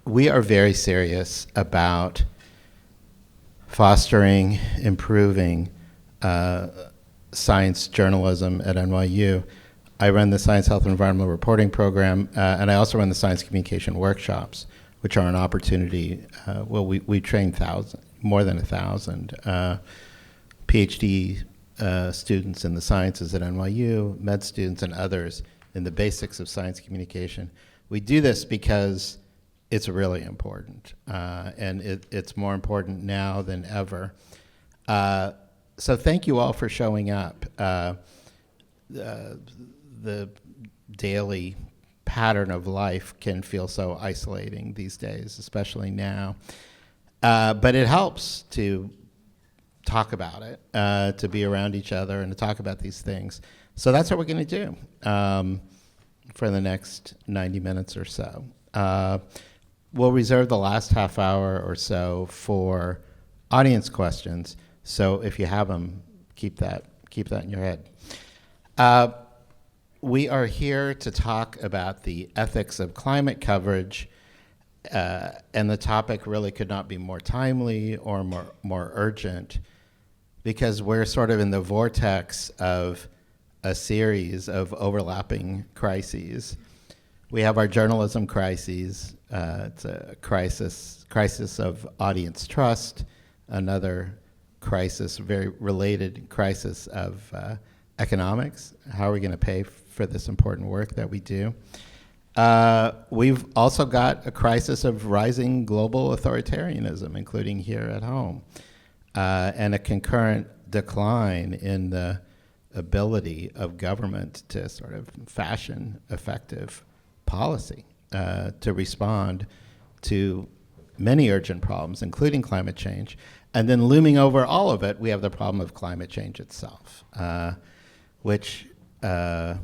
we are very serious about fostering, improving science journalism at NYU. I run the Science, Health, and Environmental Reporting program, and I also run the Science Communication Workshops, which are an opportunity. We train more than 1,000 PhD students in the sciences at NYU, med students, and others in the basics of science communication. We do this because it's really important, and it's more important now than ever. So thank you all for showing up. The daily pattern of life can feel so isolating these days, especially now. But it helps to talk about it, to be around each other and to talk about these things. So that's what we're going to do for the next 90 minutes or so. We'll reserve the last half hour or so for audience questions. So if you have them, keep that in your head. We are here to talk about the ethics of climate coverage, and the topic really could not be more timely or more urgent, because we're sort of in the vortex of a series of overlapping crises. We have our journalism crises. It's a crisis of audience trust, another crisis, very related crisis of economics. How are we going to pay for this important work that we do? We've also got a crisis of rising global authoritarianism, including here at home, and a concurrent decline in the ability of government to sort of fashion effective policy to respond to many urgent problems, including climate change. And then looming over all of it, we have the problem of climate change itself, which is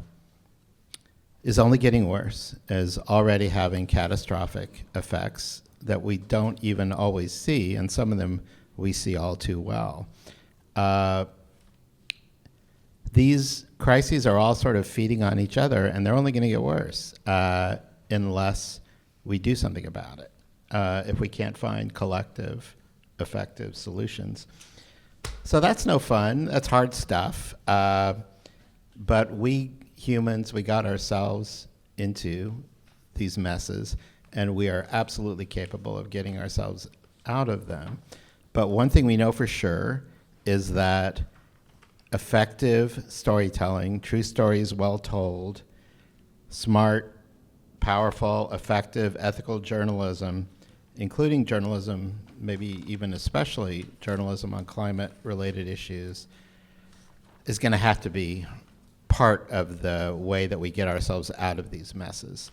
only getting worse, is already having catastrophic effects that we don't even always see, and some of them we see all too well. These crises are all sort of feeding on each other, and they're only going to get worse unless we do something about it, if we can't find collective, effective solutions. So that's no fun. That's hard stuff. But we humans, we got ourselves into these messes, and we are absolutely capable of getting ourselves out of them. But one thing we know for sure is that effective storytelling, true stories well told, smart, powerful, effective, ethical journalism, including journalism, maybe even especially journalism on climate-related issues, is going to have to be part of the way that we get ourselves out of these messes.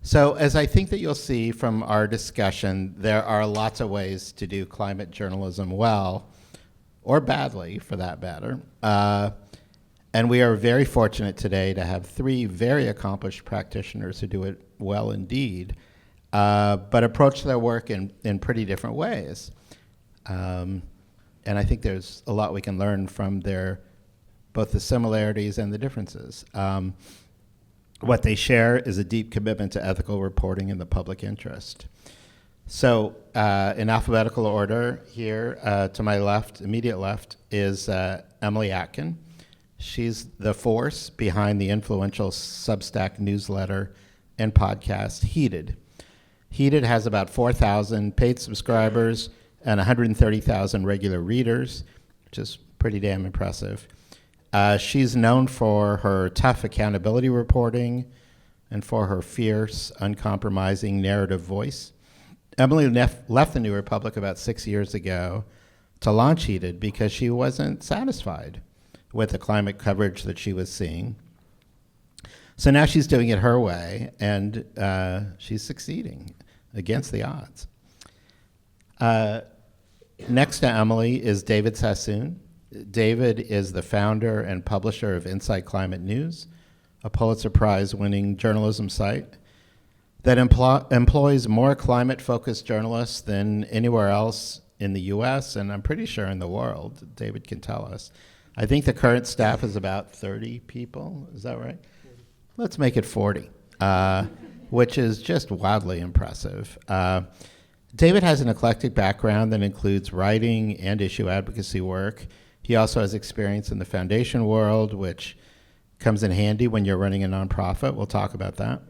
So as I think that you'll see from our discussion, there are lots of ways to do climate journalism well, or badly for that matter. And we are very fortunate today to have three very accomplished practitioners who do it well indeed, but approach their work in pretty different ways. And I think there's a lot we can learn from both the similarities and the differences. What they share is a deep commitment to ethical reporting in the public interest. So in alphabetical order here, to my left, immediate left, is Emily Atkin. She's the force behind the influential Substack newsletter and podcast Heated. Heated has about 4,000 paid subscribers and 130,000 regular readers, which is pretty damn impressive. She's known for her tough accountability reporting and for her fierce, uncompromising narrative voice. Emily left the New Republic about 6 years ago to launch Heated because she wasn't satisfied with the climate coverage that she was seeing. So now she's doing it her way, and she's succeeding against the odds. Next to Emily is David Sassoon. David is the founder and publisher of Inside Climate News, a Pulitzer Prize-winning journalism site that employs more climate-focused journalists than anywhere else in the US, and I'm pretty sure in the world. David can tell us. I think the current staff is about 30 people. Is that right? 40. Let's make it 40. which is just wildly impressive. David has an eclectic background that includes writing and issue advocacy work. He also has experience in the foundation world, which comes in handy when you're running a nonprofit. We'll talk about that.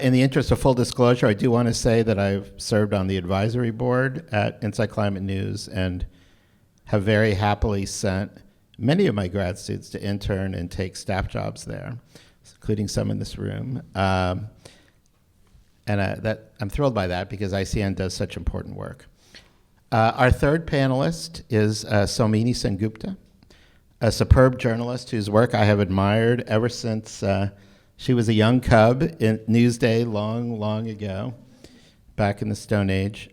In the interest of full disclosure, I do want to say that I've served on the advisory board at Inside Climate News and have very happily sent many of my grad students to intern and take staff jobs there, including some in this room. And I'm thrilled by that because ICN does such important work. Our third panelist is Somini Sengupta, a superb journalist whose work I have admired ever since she was a young cub in Newsday long, long ago, back in the Stone Age.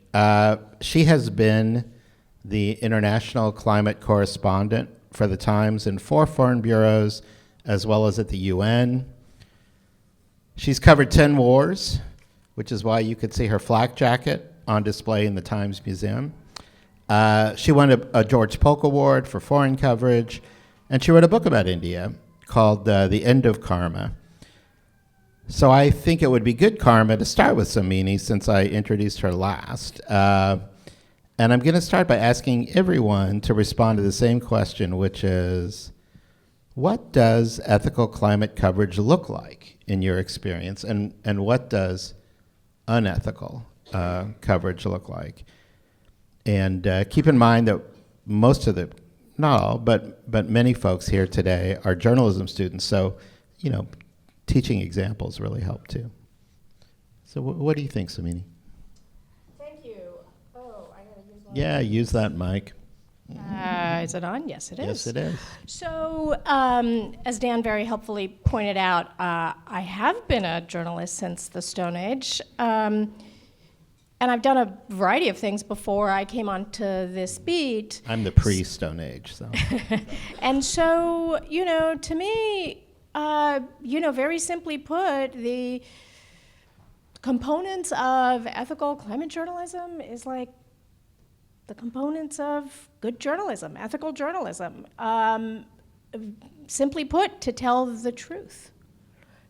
She has been the international climate correspondent for the Times in 4 foreign bureaus, as well as at the UN. She's covered 10 wars, which is why you could see her flak jacket on display in the Times Museum. She won a George Polk Award for foreign coverage, and she wrote a book about India called The End of Karma. So I think it would be good karma to start with Somini since I introduced her last. And I'm going to start by asking everyone to respond to the same question, which is, what does ethical climate coverage look like in your experience, and what does unethical coverage look like? And keep in mind that most of the, not all, but many folks here today are journalism students, so, teaching examples really help too. So what do you think, Somini? Thank you. Oh, I gotta use my... Yeah, use that mic. Is it on? Yes, it is. Yes, it is. So, as Dan very helpfully pointed out, I have been a journalist since the Stone Age, and I've done a variety of things before I came onto this beat. I'm the pre-Stone Age, so. And so, to me, very simply put, the components of ethical climate journalism is like the components of good journalism, ethical journalism. Simply put, to tell the truth,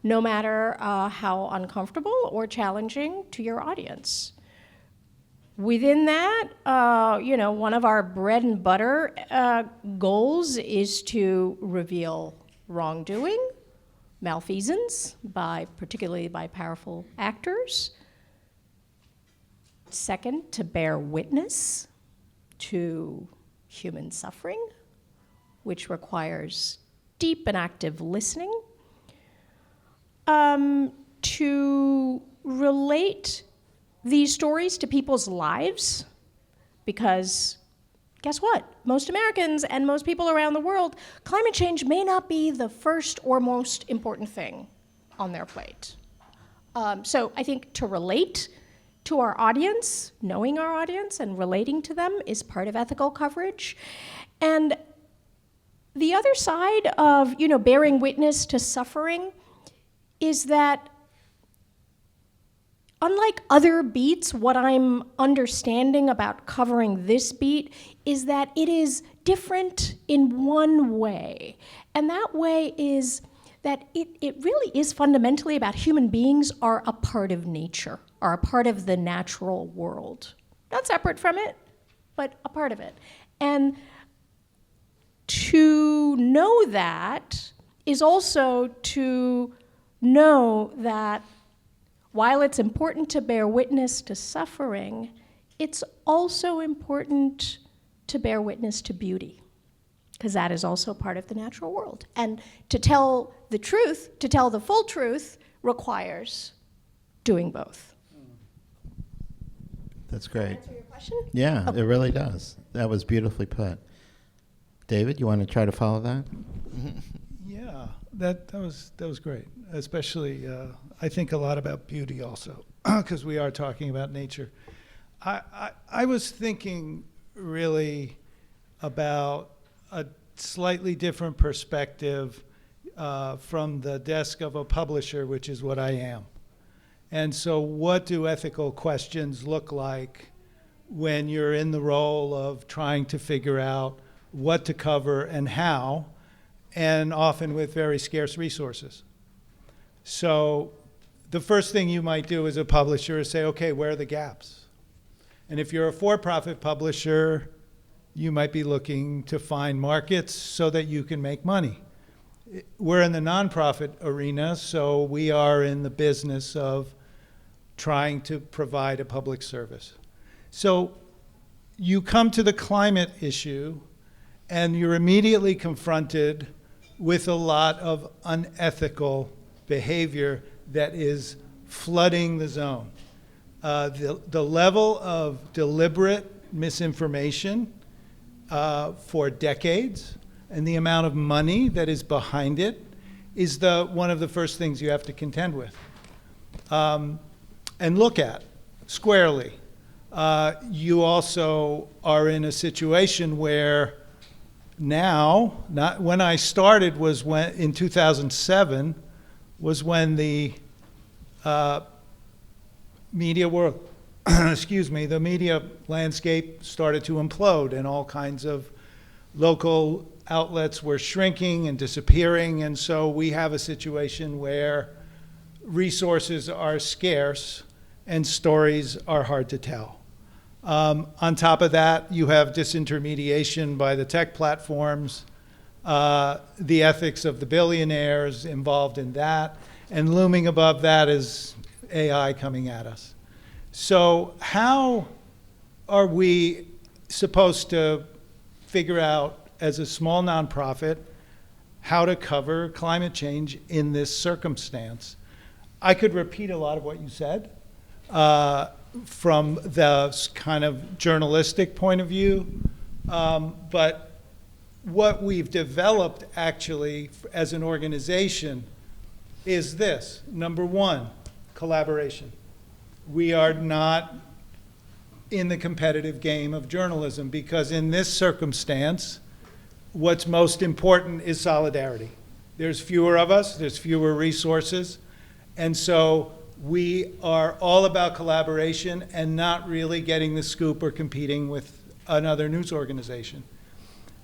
no matter how uncomfortable or challenging to your audience. Within that, one of our bread and butter goals is to reveal wrongdoing, malfeasance, particularly by powerful actors. Second, to bear witness to human suffering, which requires deep and active listening. To relate these stories to people's lives, because guess what? Most Americans and most people around the world, climate change may not be the first or most important thing on their plate. So I think to relate to our audience, knowing our audience and relating to them is part of ethical coverage. And the other side of, bearing witness to suffering is that unlike other beats, what I'm understanding about covering this beat is that it is different in one way. And that way is that it really is fundamentally about human beings are a part of nature, are a part of the natural world. Not separate from it, but a part of it. And to know that is also to know that while it's important to bear witness to suffering, it's also important to bear witness to beauty, because that is also part of the natural world. And to tell the truth, to tell the full truth, requires doing both. That's great. Answer your question? Yeah, Oh. it really does. That was beautifully put. David, you want to try to follow that? Yeah, that was great. Especially, I think a lot about beauty also, because we are talking about nature. I was thinking really about a slightly different perspective from the desk of a publisher, which is what I am. And so what do ethical questions look like when you're in the role of trying to figure out what to cover and how, and often with very scarce resources? So the first thing you might do as a publisher is say, okay, where are the gaps? And if you're a for-profit publisher, you might be looking to find markets so that you can make money. We're in the nonprofit arena, so we are in the business of trying to provide a public service. So you come to the climate issue, and you're immediately confronted with a lot of unethical behavior that is flooding the zone. The level of deliberate misinformation for decades and the amount of money that is behind it is one of the first things you have to contend with and look at squarely. You also are in a situation where now, not when I started was when in 2007 was when the media world, excuse me, the media landscape started to implode, and all kinds of local outlets were shrinking and disappearing, and so we have a situation where resources are scarce and stories are hard to tell. On top of that, you have disintermediation by the tech platforms, the ethics of the billionaires involved in that, and looming above that is AI coming at us. So how are we supposed to figure out, as a small nonprofit, how to cover climate change in this circumstance? I could repeat a lot of what you said from the kind of journalistic point of view, but what we've developed actually as an organization is this. Number one, collaboration. We are not in the competitive game of journalism, because in this circumstance, what's most important is solidarity. There's fewer of us, there's fewer resources, and so we are all about collaboration and not really getting the scoop or competing with another news organization.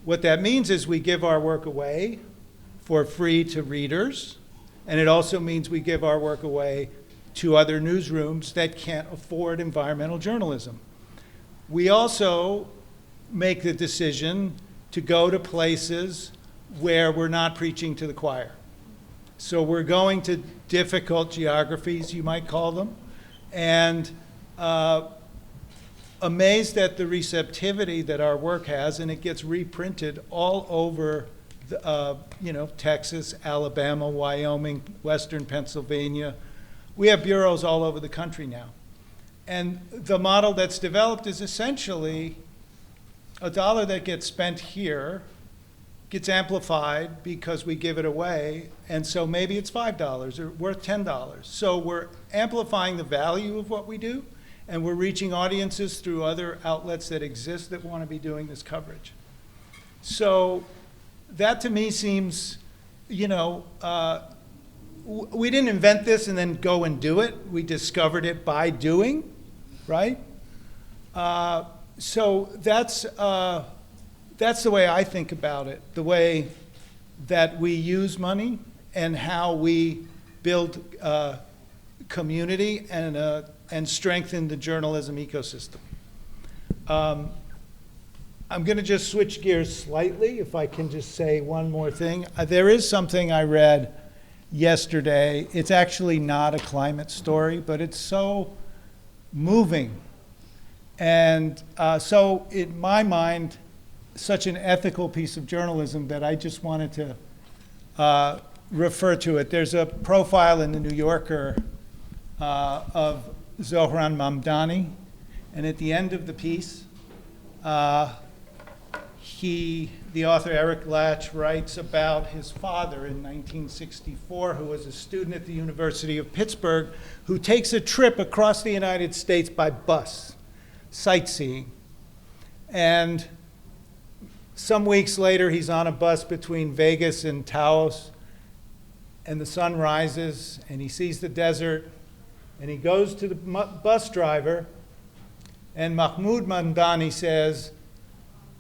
What that means is we give our work away for free to readers, and it also means we give our work away to other newsrooms that can't afford environmental journalism. We also make the decision to go to places where we're not preaching to the choir. So we're going to difficult geographies, you might call them, and amazed at the receptivity that our work has, and it gets reprinted all over Texas, Alabama, Wyoming, Western Pennsylvania. We have bureaus all over the country now. And the model that's developed is essentially a dollar that gets spent here gets amplified because we give it away, and so maybe it's $5 or worth $10. So we're amplifying the value of what we do, and we're reaching audiences through other outlets that exist that want to be doing this coverage. So that to me seems, we didn't invent this and then go and do it. We discovered it by doing, right? So that's the way I think about it, the way that we use money and how we build community and strengthen the journalism ecosystem. I'm going to just switch gears slightly, if I can just say one more thing. There is something I read yesterday. It's actually not a climate story, but it's so moving. And so in my mind, such an ethical piece of journalism that I just wanted to refer to it. There's a profile in the New Yorker of Zohran Mamdani, and at the end of the piece, the author Eric Latch writes about his father in 1964, who was a student at the University of Pittsburgh, who takes a trip across the United States by bus, sightseeing. And some weeks later, he's on a bus between Vegas and Taos, and the sun rises, and he sees the desert, and he goes to the bus driver, and Mahmoud Mamdani says,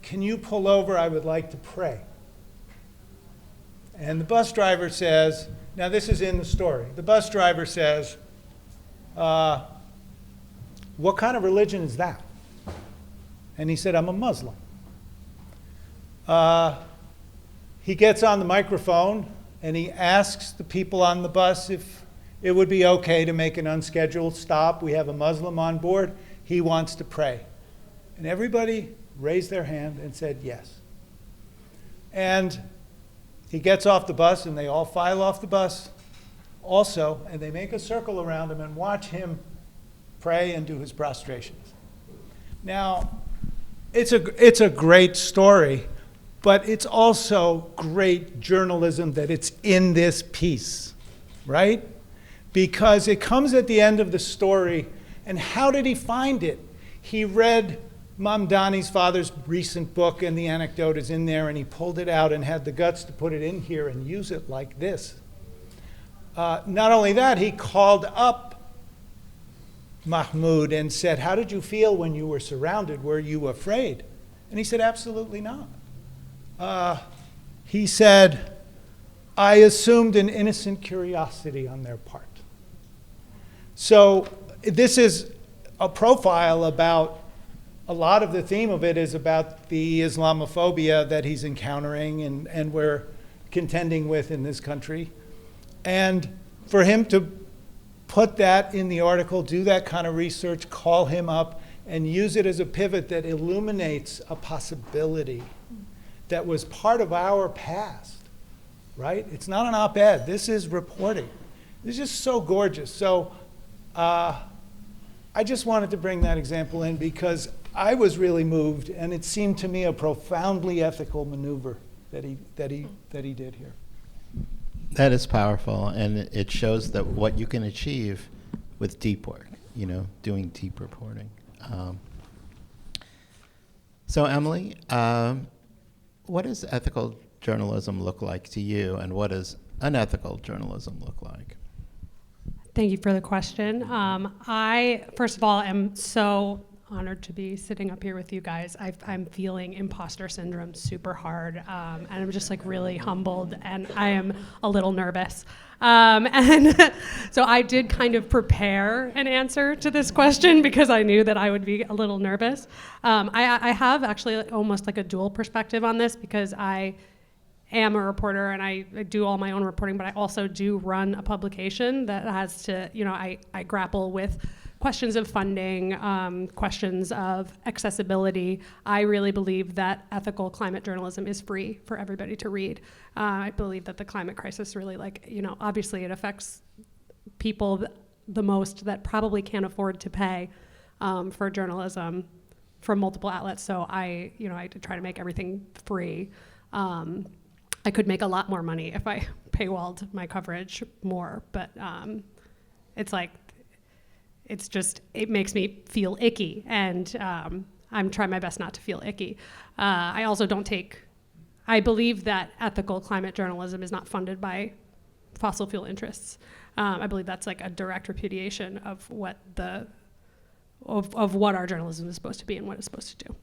"Can you pull over? I would like to pray." And the bus driver says, now this is in the story, the bus driver says, what kind of religion is that? And he said, I'm a Muslim. He gets on the microphone and he asks the people on the bus if it would be okay to make an unscheduled stop. We have a Muslim on board. He wants to pray. And everybody raised their hand and said yes. And he gets off the bus and they all file off the bus also, and they make a circle around him and watch him pray and do his prostrations. Now, it's a great story, but it's also great journalism that it's in this piece, right? Because it comes at the end of the story, and how did he find it? He read Mamdani's father's recent book, and the anecdote is in there, and he pulled it out and had the guts to put it in here and use it like this. Not only that, he called up Mahmoud and said, how did you feel when you were surrounded? Were you afraid? And he said, absolutely not. He said, I assumed an innocent curiosity on their part. So this is a profile about, a lot of the theme of it is about the Islamophobia that he's encountering and we're contending with in this country. And for him to put that in the article, do that kind of research, call him up, and use it as a pivot that illuminates a possibility that was part of our past, right? It's not an op-ed. This is reporting. It's just so gorgeous. So I just wanted to bring that example in because I was really moved, and it seemed to me a profoundly ethical maneuver that he did here. That is powerful, and it shows that what you can achieve with deep work, doing deep reporting. So Emily, what does ethical journalism look like to you, and what does unethical journalism look like? Thank you for the question. I, first of all, am so honored to be sitting up here with you guys. I'm feeling imposter syndrome super hard, and I'm just like really humbled, and I am a little nervous. And so I did kind of prepare an answer to this question because I knew that I would be a little nervous. I have actually almost like a dual perspective on this because I am a reporter and I do all my own reporting, but I also do run a publication that has to, I grapple with questions of funding, questions of accessibility. I really believe that ethical climate journalism is free for everybody to read. I believe that the climate crisis really, obviously it affects people the most that probably can't afford to pay for journalism from multiple outlets. So I try to make everything free. I could make a lot more money if I paywalled my coverage more, but it makes me feel icky, and I'm trying my best not to feel icky. I also I believe that ethical climate journalism is not funded by fossil fuel interests. I believe that's like a direct repudiation of what what our journalism is supposed to be and what it's supposed to do.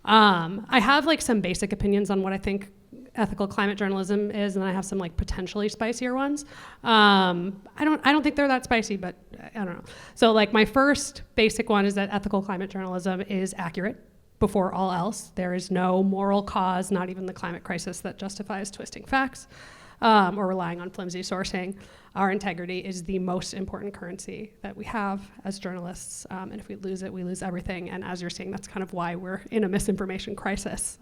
I have some basic opinions on what I think ethical climate journalism is, and I have some potentially spicier ones. I don't think they're that spicy, but I don't know. So my first basic one is that ethical climate journalism is accurate before all else. There is no moral cause, not even the climate crisis, that justifies twisting facts or relying on flimsy sourcing. Our integrity is the most important currency that we have as journalists, and if we lose it, we lose everything. And as you're seeing, that's kind of why we're in a misinformation crisis.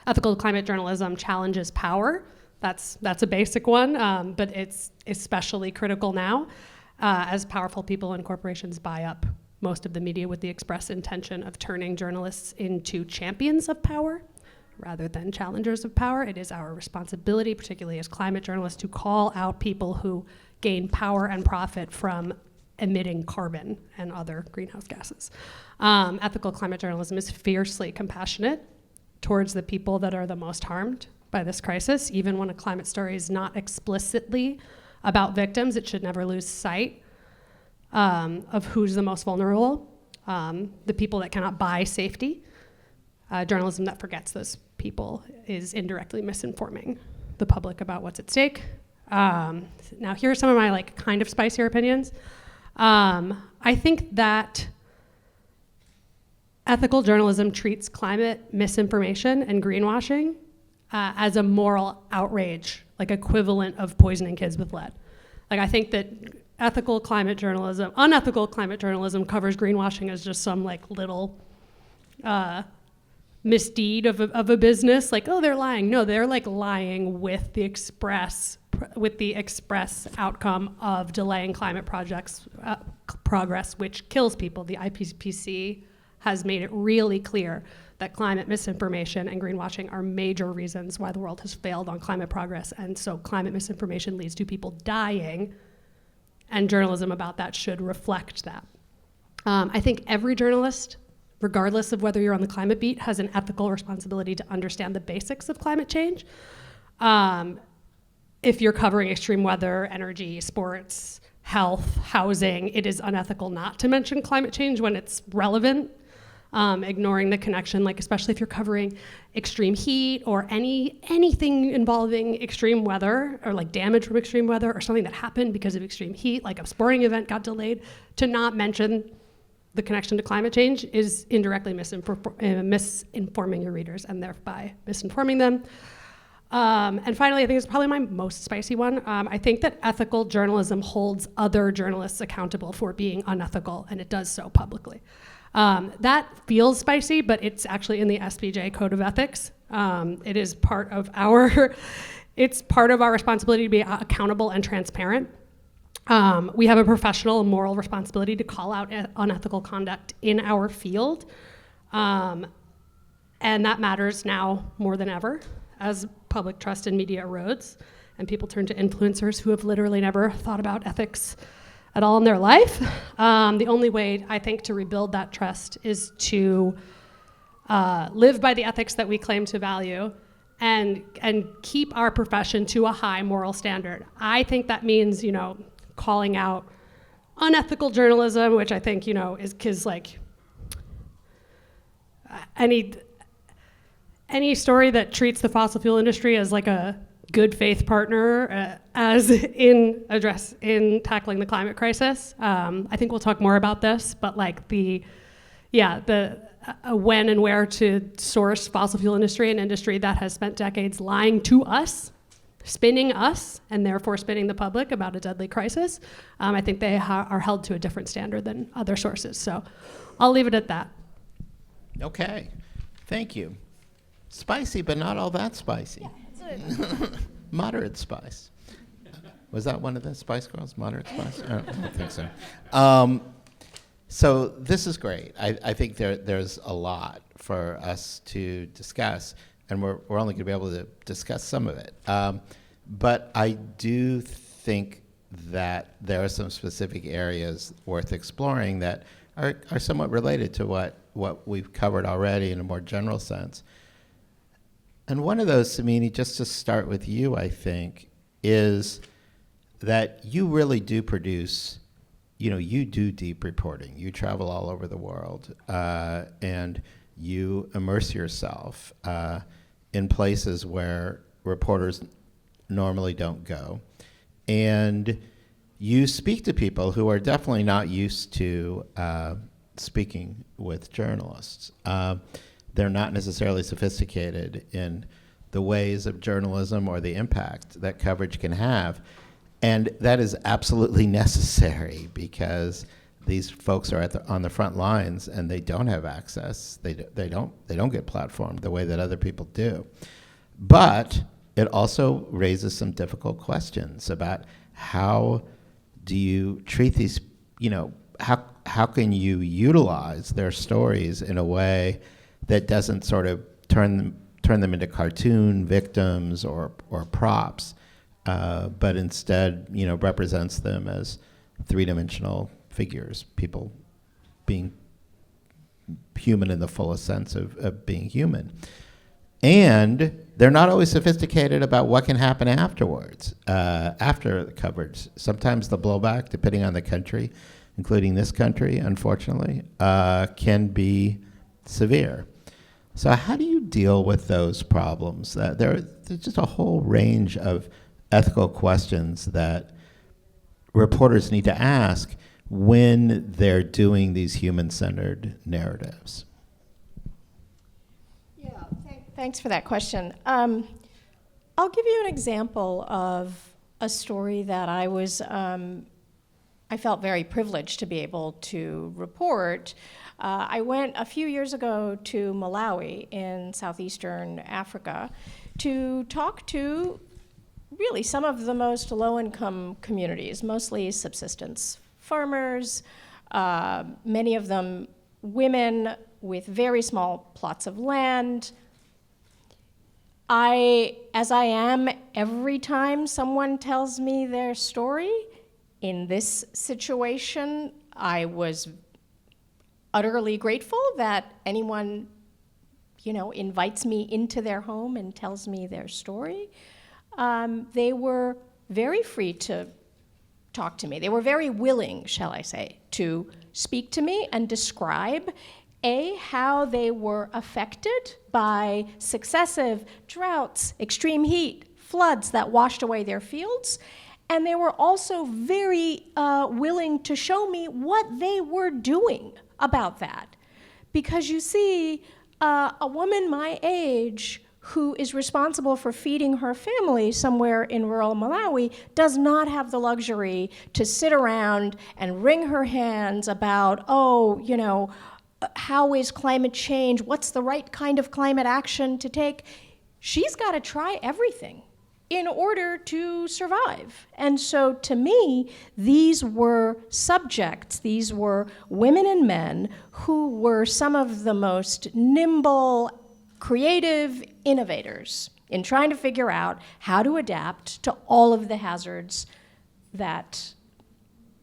Ethical climate journalism challenges power. That's a basic one, but it's especially critical now as powerful people and corporations buy up most of the media with the express intention of turning journalists into champions of power rather than challengers of power. It is our responsibility, particularly as climate journalists, to call out people who gain power and profit from emitting carbon and other greenhouse gases. Ethical climate journalism is fiercely compassionate towards the people that are the most harmed by this crisis. Even when a climate story is not explicitly about victims, it should never lose sight of who's the most vulnerable, the people that cannot buy safety. Journalism that forgets those people is indirectly misinforming the public about what's at stake. Now, here are some of my kind of spicier opinions. I think that ethical journalism treats climate misinformation and greenwashing as a moral outrage, like equivalent of poisoning kids with lead. Like, I think that unethical climate journalism covers greenwashing as just some like little misdeed of a business. Like, oh, they're lying. No, they're like lying with the express outcome of delaying climate projects progress, which kills people. The IPCC has made it really clear that climate misinformation and greenwashing are major reasons why the world has failed on climate progress. And so climate misinformation leads to people dying, and journalism about that should reflect that. I think every journalist, regardless of whether you're on the climate beat, has an ethical responsibility to understand the basics of climate change. If you're covering extreme weather, energy, sports, health, housing, it is unethical not to mention climate change when it's relevant. Ignoring the connection, like especially if you're covering extreme heat or anything involving extreme weather or like damage from extreme weather or something that happened because of extreme heat, like a sporting event got delayed, to not mention the connection to climate change is indirectly misinforming your readers and thereby misinforming them. And finally, I think it's probably my most spicy one. I think that ethical journalism holds other journalists accountable for being unethical, and it does so publicly. That feels spicy, but it's actually in the SBJ Code of Ethics. It is part of our responsibility to be accountable and transparent. We have a professional and moral responsibility to call out unethical conduct in our field. And that matters now more than ever as public trust in media erodes and people turn to influencers who have literally never thought about ethics at all in their life. The only way, I think, to rebuild that trust is to live by the ethics that we claim to value and keep our profession to a high moral standard. I think that means, calling out unethical journalism, which I think, is because like any story that treats the fossil fuel industry as like a good faith partner as in tackling the climate crisis. I think we'll talk more about this, but like the when and where to source fossil fuel industry, an industry that has spent decades lying to us, spinning us, and therefore spinning the public about a deadly crisis. I think they are held to a different standard than other sources. So I'll leave it at that. Okay, thank you. Spicy, but not all that spicy. Yeah, Moderate spice. Was that one of the Spice Girls? Moderate spice? I don't think so. So this is great. I think there's a lot for us to discuss, and we're only going to be able to discuss some of it. But I do think that there are some specific areas worth exploring that are somewhat related to what we've covered already in a more general sense. And one of those, Samini, just to start with you, I think, is that you really do produce, you do deep reporting. You travel all over the world, and you immerse yourself in places where reporters normally don't go. And you speak to people who are definitely not used to speaking with journalists. They're not necessarily sophisticated in the ways of journalism or the impact that coverage can have. And that is absolutely necessary because these folks are on the front lines and they don't have access. They don't get platformed the way that other people do. But it also raises some difficult questions about how do you treat these, how can you utilize their stories in a way that doesn't sort of turn them into cartoon victims or props, but instead, represents them as three-dimensional figures, people being human in the fullest sense of being human. And they're not always sophisticated about what can happen afterwards, after the coverage. Sometimes the blowback, depending on the country, including this country, unfortunately, can be severe. So how do you deal with those problems? There's just a whole range of ethical questions that reporters need to ask when they're doing these human-centered narratives? Yeah, thanks for that question. I'll give you an example of a story that I felt very privileged to be able to report. I went a few years ago to Malawi in southeastern Africa to talk to really some of the most low-income communities, mostly subsistence farmers, many of them women with very small plots of land. As I am every time someone tells me their story, in this situation, I was utterly grateful that anyone, invites me into their home and tells me their story. They were very free to talk to me. They were very willing, shall I say, to speak to me and describe how they were affected by successive droughts, extreme heat, floods that washed away their fields. And they were also very willing to show me what they were doing about that. Because you see, a woman my age who is responsible for feeding her family somewhere in rural Malawi does not have the luxury to sit around and wring her hands about, how is climate change? What's the right kind of climate action to take? She's got to try everything in order to survive. And so to me, these were subjects, these were women and men who were some of the most nimble, creative innovators in trying to figure out how to adapt to all of the hazards that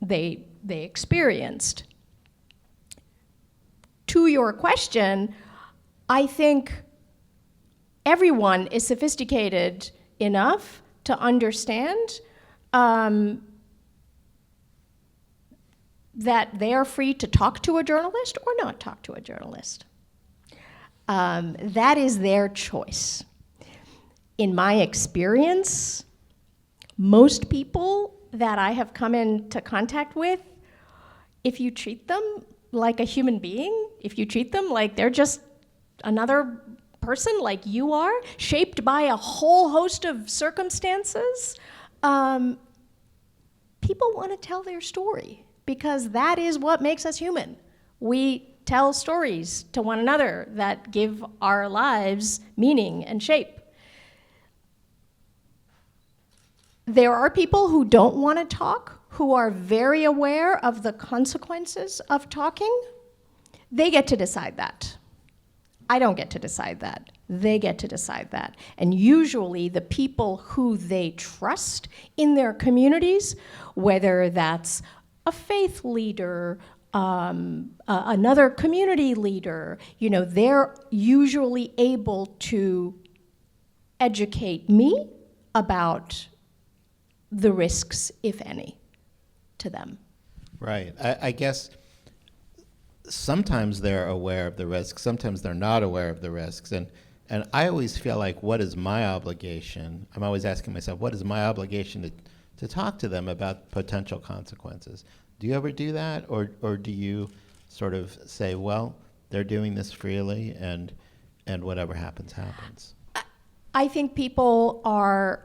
they experienced. To your question, I think everyone is sophisticated enough to understand that they are free to talk to a journalist or not talk to a journalist. That is their choice. In my experience, most people that I have come into contact with, if you treat them like a human being, if you treat them like they're just another person like you are, shaped by a whole host of circumstances, people want to tell their story because that is what makes us human. We tell stories to one another that give our lives meaning and shape. There are people who don't want to talk, who are very aware of the consequences of talking. They get to decide that. I don't get to decide that. They get to decide that. And usually the people who they trust in their communities, whether that's a faith leader, another community leader, they're usually able to educate me about the risks, if any, to them. Right. I guess sometimes they're aware of the risks, sometimes they're not aware of the risks. And I always feel like, what is my obligation? I'm always asking myself, what is my obligation to talk to them about potential consequences? Do you ever do that? Or do you sort of say, well, they're doing this freely and whatever happens, happens? I think people are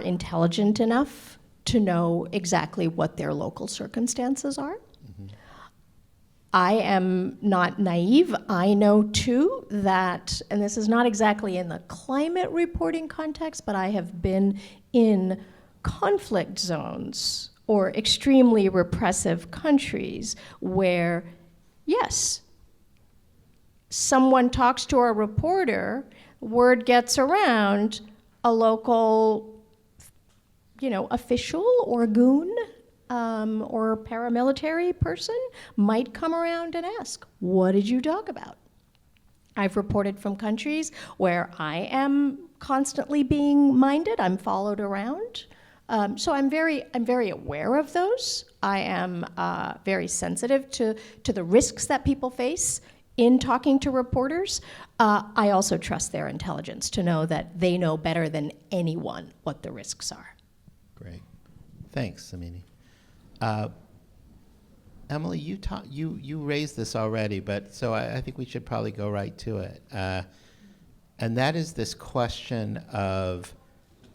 intelligent enough to know exactly what their local circumstances are. Mm-hmm. I am not naive. I know too that, and this is not exactly in the climate reporting context, but I have been in conflict zones or extremely repressive countries where, yes, someone talks to a reporter, word gets around, a local official or goon or paramilitary person might come around and ask, what did you talk about? I've reported from countries where I am constantly being minded, I'm followed around. So I'm very aware of those. I am very sensitive to the risks that people face in talking to reporters. I also trust their intelligence to know that they know better than anyone what the risks are. Great. Thanks, Samini. Emily, you raised this already, but so I think we should probably go right to it. And that is this question of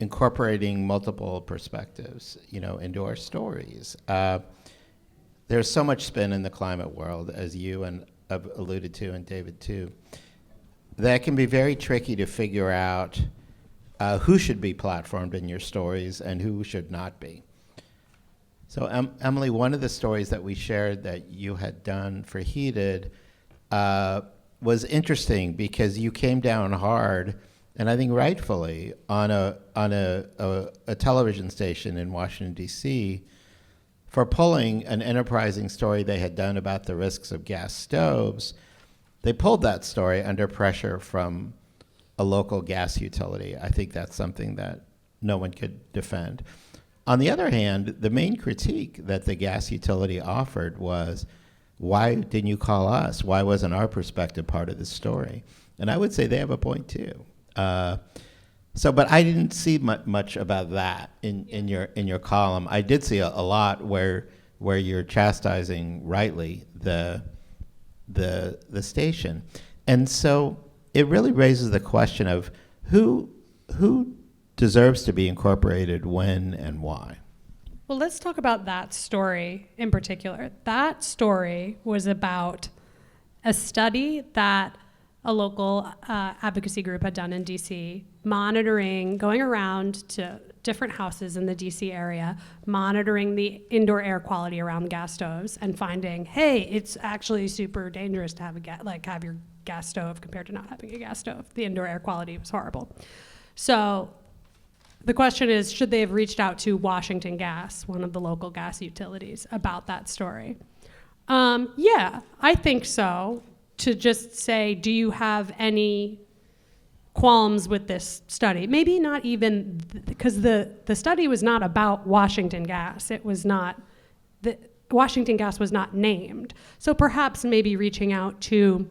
incorporating multiple perspectives, into our stories. There's so much spin in the climate world, as you and have alluded to, and David too, that can be very tricky to figure out who should be platformed in your stories and who should not be. So Emily, one of the stories that we shared that you had done for Heated was interesting because you came down hard, and I think rightfully, on a television station in Washington, D.C., for pulling an enterprising story they had done about the risks of gas stoves. They pulled that story under pressure from a local gas utility. I think that's something that no one could defend. On the other hand, the main critique that the gas utility offered was, why didn't you call us? Why wasn't our perspective part of the story? And I would say they have a point too. But I didn't see much about that in your column. I did see a lot where you're chastising rightly the station, and so it really raises the question of who deserves to be incorporated, when, and why. Well, let's talk about that story in particular. That story was about a study that a local advocacy group had done in DC, going around to different houses in the DC area, monitoring the indoor air quality around gas stoves and finding, hey, it's actually super dangerous to have have your gas stove compared to not having a gas stove. The indoor air quality was horrible. So the question is, should they have reached out to Washington Gas, one of the local gas utilities, about that story? Yeah, I think so. To just say, do you have any qualms with this study? Maybe not even, because the study was not about Washington Gas. It was not, Washington Gas was not named. So perhaps maybe reaching out to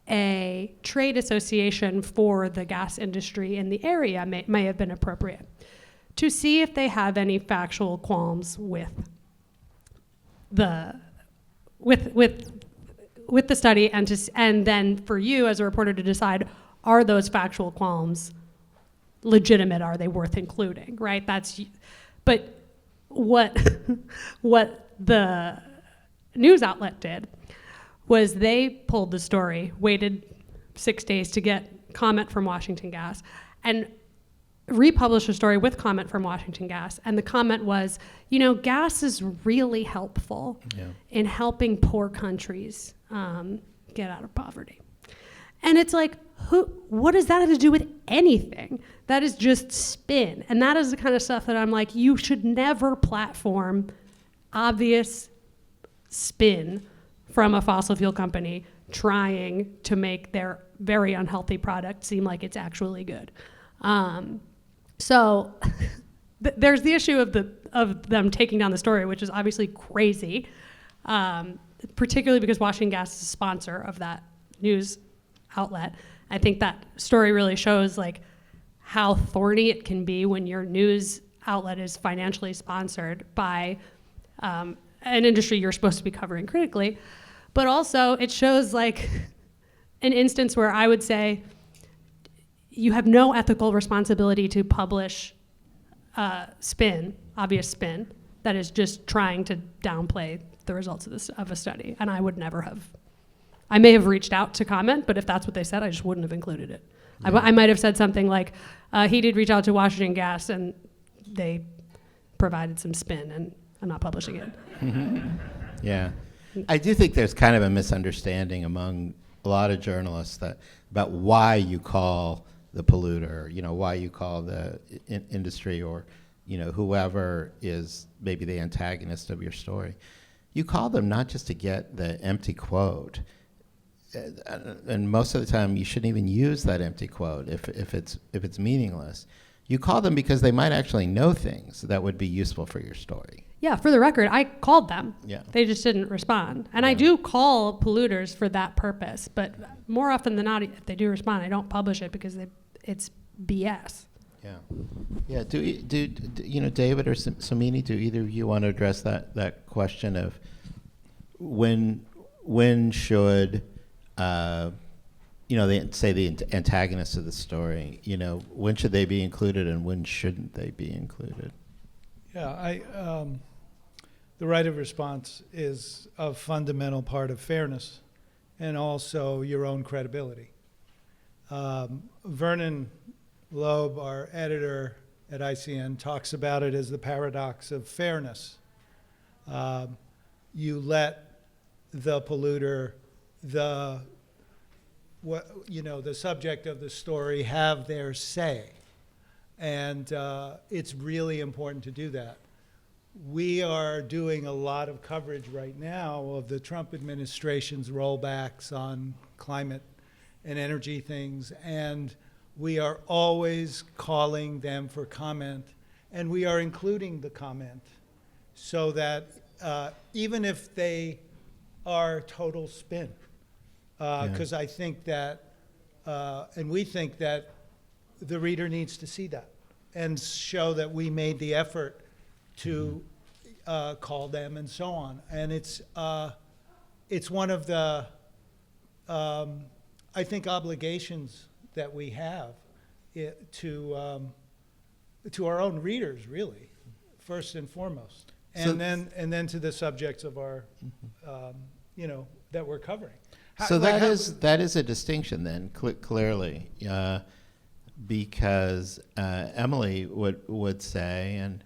a trade association for the gas industry in the area may have been appropriate to see if they have any factual qualms with the study, and then for you as a reporter to decide, are those factual qualms legitimate? Are they worth including? Right? But what the news outlet did was they pulled the story, waited 6 days to get comment from Washington Gas, and republished a story with comment from Washington Gas. And the comment was, gas is really helpful in helping poor countries get out of poverty. And it's like, what does that have to do with anything? That is just spin. And that is the kind of stuff that I'm like, you should never platform obvious spin from a fossil fuel company trying to make their very unhealthy product seem like it's actually good. So there's the issue of them taking down the story, which is obviously crazy, particularly because Washington Gas is a sponsor of that news outlet. I think that story really shows how thorny it can be when your news outlet is financially sponsored by an industry you're supposed to be covering critically. But also it shows an instance where I would say you have no ethical responsibility to publish obvious spin, that is just trying to downplay the results of a study. And I would never have. I may have reached out to comment, but if that's what they said, I just wouldn't have included it. Yeah. I might have said something like, he did reach out to Washington Gas and they provided some spin, and I'm not publishing it. Yeah. I do think there's kind of a misunderstanding among a lot of journalists about why you call the polluter, why you call the industry or, whoever is maybe the antagonist of your story. You call them not just to get the empty quote. And most of the time you shouldn't even use that empty quote if it's meaningless. You call them because they might actually know things that would be useful for your story. Yeah, for the record, I called them. Yeah. They just didn't respond. And I do call polluters for that purpose, but more often than not, if they do respond, I don't publish it because it's BS. Yeah. Yeah. David or Samini, do either of you want to address that question of when should, the antagonists of the story, when should they be included and when shouldn't they be included? Yeah, the right of response is a fundamental part of fairness and also your own credibility. Vernon Loeb, our editor at ICN, talks about it as the paradox of fairness. You let the polluter, the subject of the story have their say. And it's really important to do that. We are doing a lot of coverage right now of the Trump administration's rollbacks on climate and energy things, and we are always calling them for comment, and we are including the comment so that even if they are total spin, because I think that, and we think that the reader needs to see that and show that we made the effort to call them and so on. And it's one of the, I think, obligations that we have to our own readers, really, first and foremost, and then to the subjects of our, that we're covering. So that is a distinction then, clearly, because Emily would say, and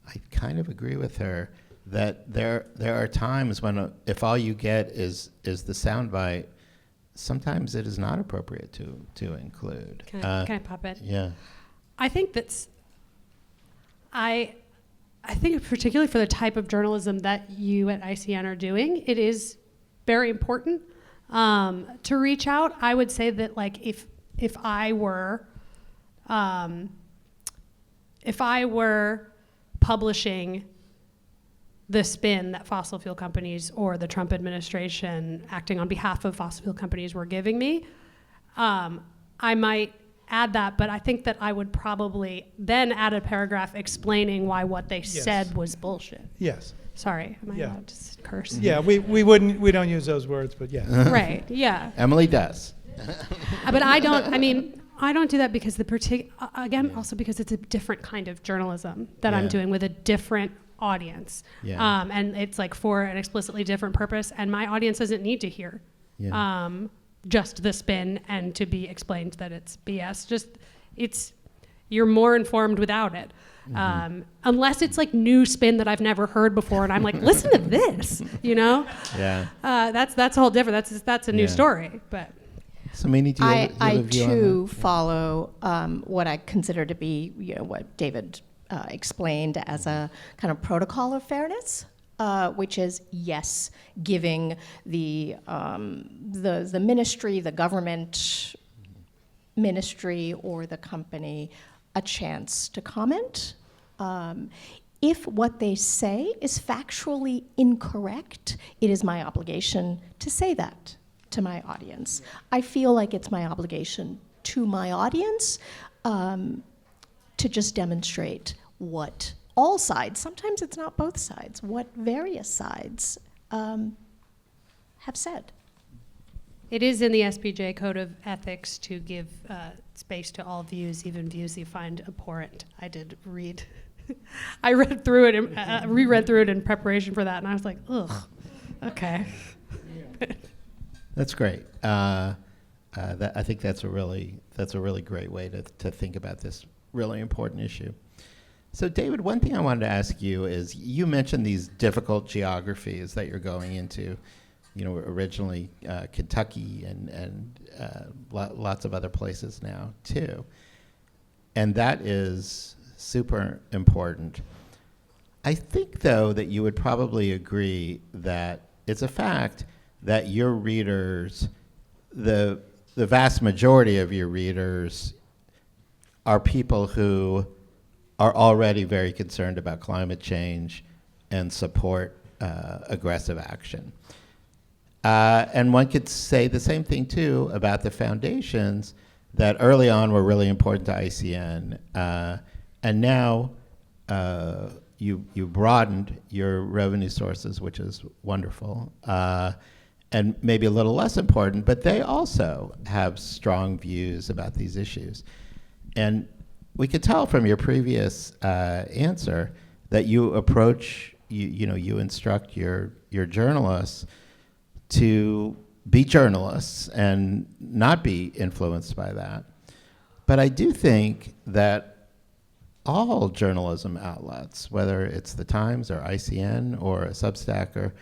I kind of agree with her, that there are times when if all you get is the soundbite, sometimes it is not appropriate to include. Can I pop in? Yeah. I think I think particularly for the type of journalism that you at ICN are doing, it is very important to reach out. I would say that, like, if I were publishing the spin that fossil fuel companies or the Trump administration acting on behalf of fossil fuel companies were giving me, I might add that, but I think that I would probably then add a paragraph explaining why what they said was bullshit. Yes. Sorry, am I allowed to curse? Yeah, we don't use those words, but yeah. Right, yeah. Emily does. But I don't do that because also because it's a different kind of journalism that I'm doing with a different audience. Yeah. And it's like for an explicitly different purpose, and my audience doesn't need to hear just the spin and to be explained that it's BS. You're more informed without it. Mm-hmm. Unless it's like new spin that I've never heard before, and I'm like, listen to this, Yeah. That's a whole different. That's a new story, but. Samini, do you have a view on too that? follow what I consider to be, what David explained as a kind of protocol of fairness, which is, yes, giving the ministry, the government ministry, or the company a chance to comment. If what they say is factually incorrect, it is my obligation to say that to my audience. I feel like it's my obligation to my audience to just demonstrate what all sides, sometimes it's not both sides, what various sides have said. It is in the SBJ Code of Ethics to give space to all views, even views you find abhorrent. I did read. I read through it and reread through it in preparation for that, and I was like, ugh, okay. That's great. I think that's a really great way to think about this really important issue. So, David, one thing I wanted to ask you is, you mentioned these difficult geographies that you're going into. Originally Kentucky and lots of other places now too, and that is super important. I think, though, that you would probably agree that it's a fact that your readers, the vast majority of your readers, are people who are already very concerned about climate change and support aggressive action. And one could say the same thing, too, about the foundations that early on were really important to ICN, and now you broadened your revenue sources, which is wonderful, and maybe a little less important, but they also have strong views about these issues. And we could tell from your previous answer that you approach, you instruct your journalists to be journalists and not be influenced by that. But I do think that all journalism outlets, whether it's the Times or ICN or a Substack,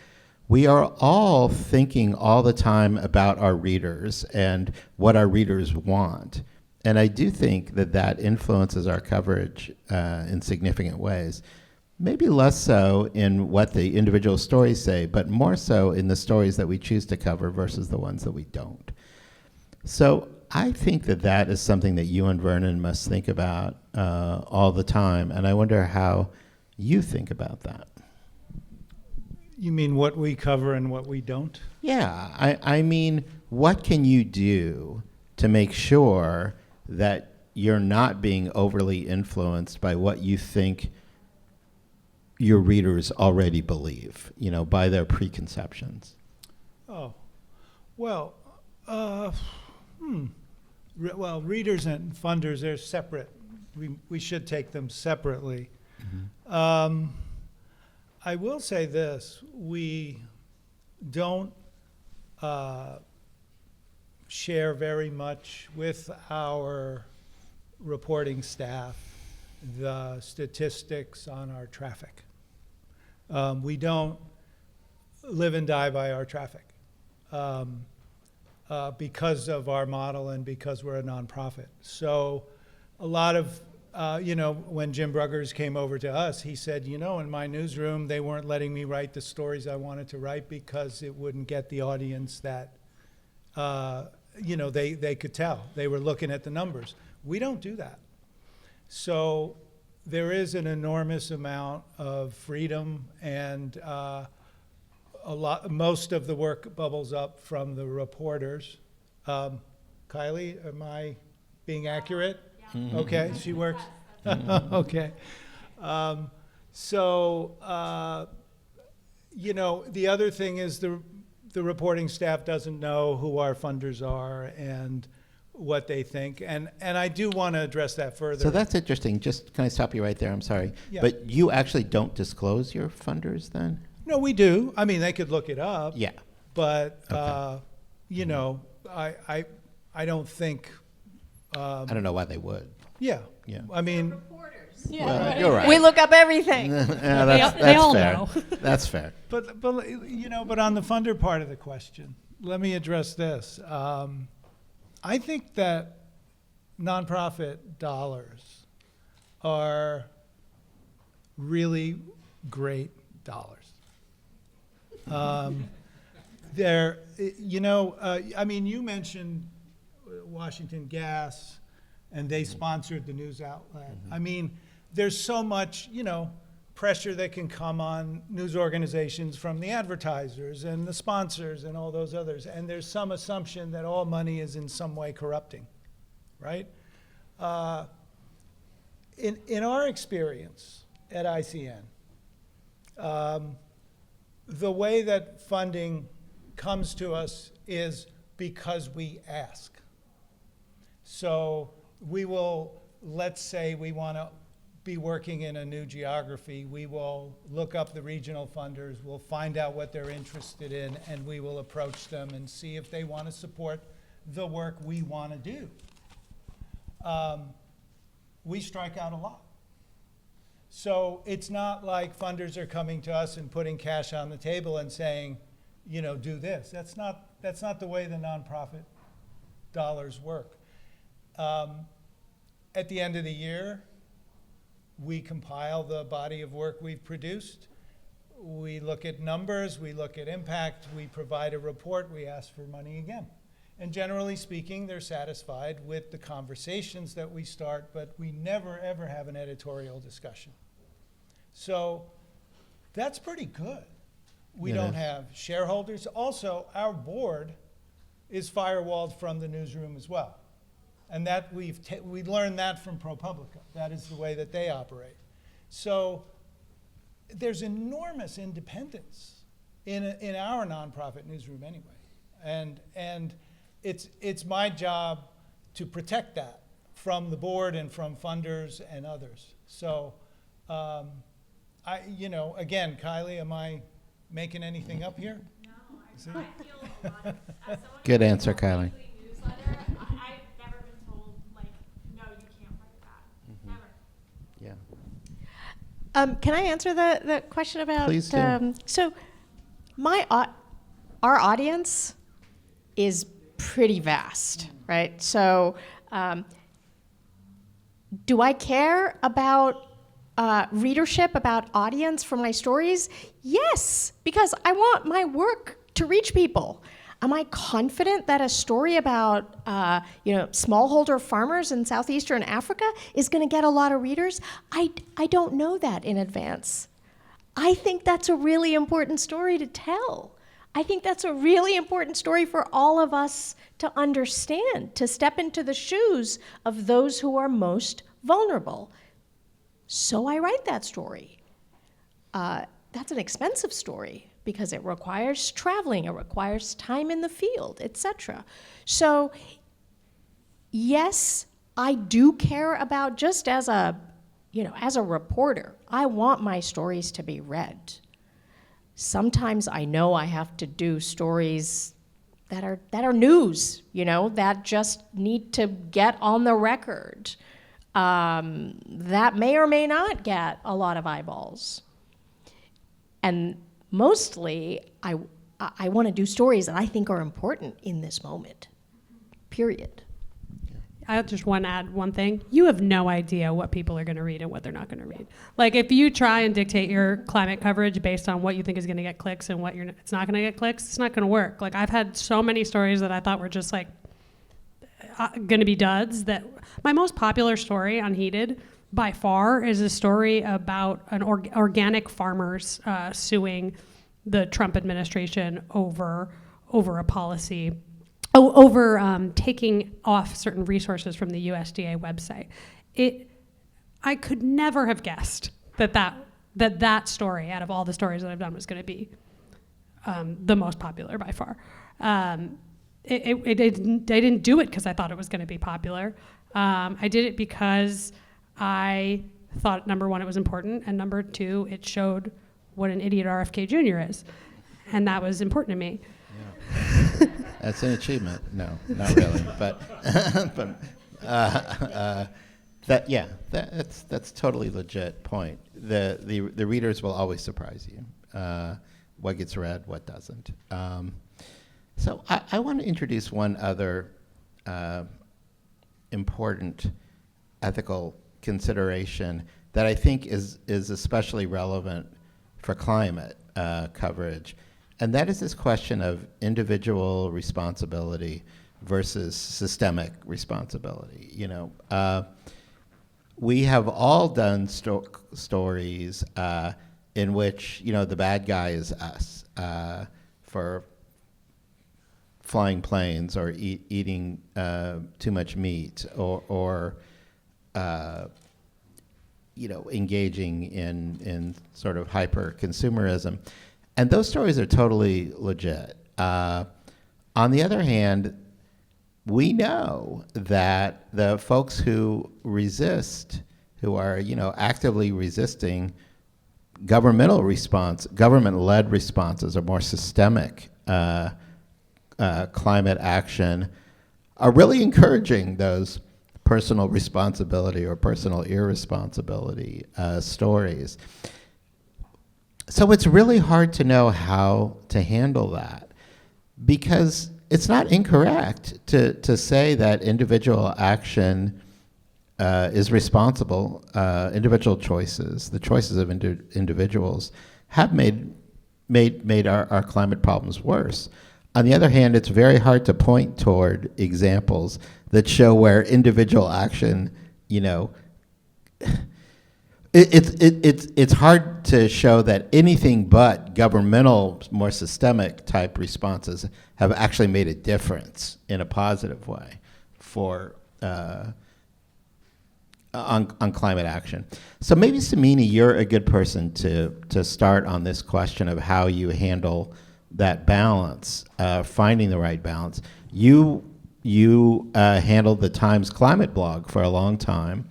we are all thinking all the time about our readers and what our readers want. And I do think that that influences our coverage in significant ways. Maybe less so in what the individual stories say, but more so in the stories that we choose to cover versus the ones that we don't. So I think that that is something that you and Vernon must think about all the time, and I wonder how you think about that. You mean what we cover and what we don't? Yeah, I mean, what can you do to make sure that you're not being overly influenced by what you think your readers already believe, by their preconceptions? Oh, well, well, readers and funders, they're separate. We should take them separately. Mm-hmm. I will say this, we don't share very much with our reporting staff the statistics on our traffic. We don't live and die by our traffic because of our model and because we're a nonprofit. So a lot of, when Jim Bruggers came over to us, he said, in my newsroom, they weren't letting me write the stories I wanted to write because it wouldn't get the audience that, they could tell. They were looking at the numbers. We don't do that. So there is an enormous amount of freedom, and most of the work bubbles up from the reporters. Kylie, am I being accurate? Yeah. Okay, she works. Okay. The other thing is the reporting staff doesn't know who our funders are and what they think, and I do want to address that further. So that's interesting. Just can I stop you right there? I'm sorry. Yeah. But you actually don't disclose your funders then? No, we do. I mean, they could look it up. Yeah. But, Okay. I don't think. I don't know why they would. Yeah. Yeah. I mean, Yeah, Well, you're right. we look up everything. Yeah, They all fair. know. That's fair. but on the funder part of the question, let me address this. I think that nonprofit dollars are really great dollars. You mentioned Washington Gas, and they sponsored the news outlet. Mm-hmm. I mean, there's so much, pressure that can come on news organizations from the advertisers and the sponsors and all those others. And there's some assumption that all money is in some way corrupting, right? In our experience at ICN, the way that funding comes to us is because we ask. So we will, let's say we want to be working in a new geography, we will look up the regional funders, we'll find out what they're interested in, and we will approach them and see if they want to support the work we want to do. We strike out a lot. So it's not like funders are coming to us and putting cash on the table and saying, do this. That's not the way the nonprofit dollars work. At the end of the year, we compile the body of work we've produced. We look at numbers, we look at impact, we provide a report, we ask for money again. And generally speaking, they're satisfied with the conversations that we start, but we never ever have an editorial discussion. So that's pretty good. We don't have shareholders. Also, our board is firewalled from the newsroom as well. And that we learned that from ProPublica. That is the way that they operate. So there's enormous independence in our nonprofit newsroom anyway. And it's my job to protect that from the board and from funders and others. So again, Kylie, am I making anything up here? No, I feel a lot of, as someone Good who answer, reads a Kylie. weekly newsletter, I've never been told, like, no, you can't write that. Never. Yeah. Can I answer the question about? Please do. So, our audience is pretty vast, right? So, do I care about readership, about audience for my stories? Yes, because I want my work to reach people. Am I confident that a story about smallholder farmers in southeastern Africa is going to get a lot of readers? I don't know that in advance. I think that's a really important story to tell. I think that's a really important story for all of us to understand, to step into the shoes of those who are most vulnerable. So I write that story. That's an expensive story because it requires traveling, it requires time in the field, etc. So yes, I do care about, just as a reporter, I want my stories to be read. Sometimes I know I have to do stories that are news, that just need to get on the record. That may or may not get a lot of eyeballs. And mostly, I want to do stories that I think are important in this moment, period. I just want to add one thing. You have no idea what people are going to read and what they're not going to read. Like, if you try and dictate your climate coverage based on what you think is going to get clicks and what it's not going to get clicks, it's not going to work. Like, I've had so many stories that I thought were just like going to be duds. That my most popular story on Heated by far is a story about an organic farmers suing the Trump administration over a policy, over taking off certain resources from the USDA website. I could never have guessed that story, out of all the stories that I've done, was going to be the most popular by far. I didn't do it because I thought it was going to be popular. I did it because I thought, number one, it was important, and number two, it showed what an idiot RFK Jr. is. And that was important to me. Yeah. That's an achievement. No, not really. But that's totally legit point. The readers will always surprise you. What gets read, what doesn't. So I want to introduce one other important ethical consideration that I think is especially relevant for climate coverage, and that is this question of individual responsibility versus systemic responsibility. We have all done stories in which the bad guy is us for flying planes or eating too much meat or engaging in sort of hyper consumerism. And those stories are totally legit. On the other hand, we know that the folks who resist, who are actively resisting government-led responses or more systemic climate action, are really encouraging those personal responsibility or personal irresponsibility stories. So it's really hard to know how to handle that, because it's not incorrect to say that individual action is responsible. Individual choices, the choices of individuals, have made our climate problems worse. On the other hand, it's very hard to point toward examples that show where individual action, it's hard to show that anything but governmental, more systemic type responses have actually made a difference in a positive way for on climate action. So maybe, Samini, you're a good person to start on this question of how you handle that balance, finding the right balance. You handled the Times climate blog for a long time,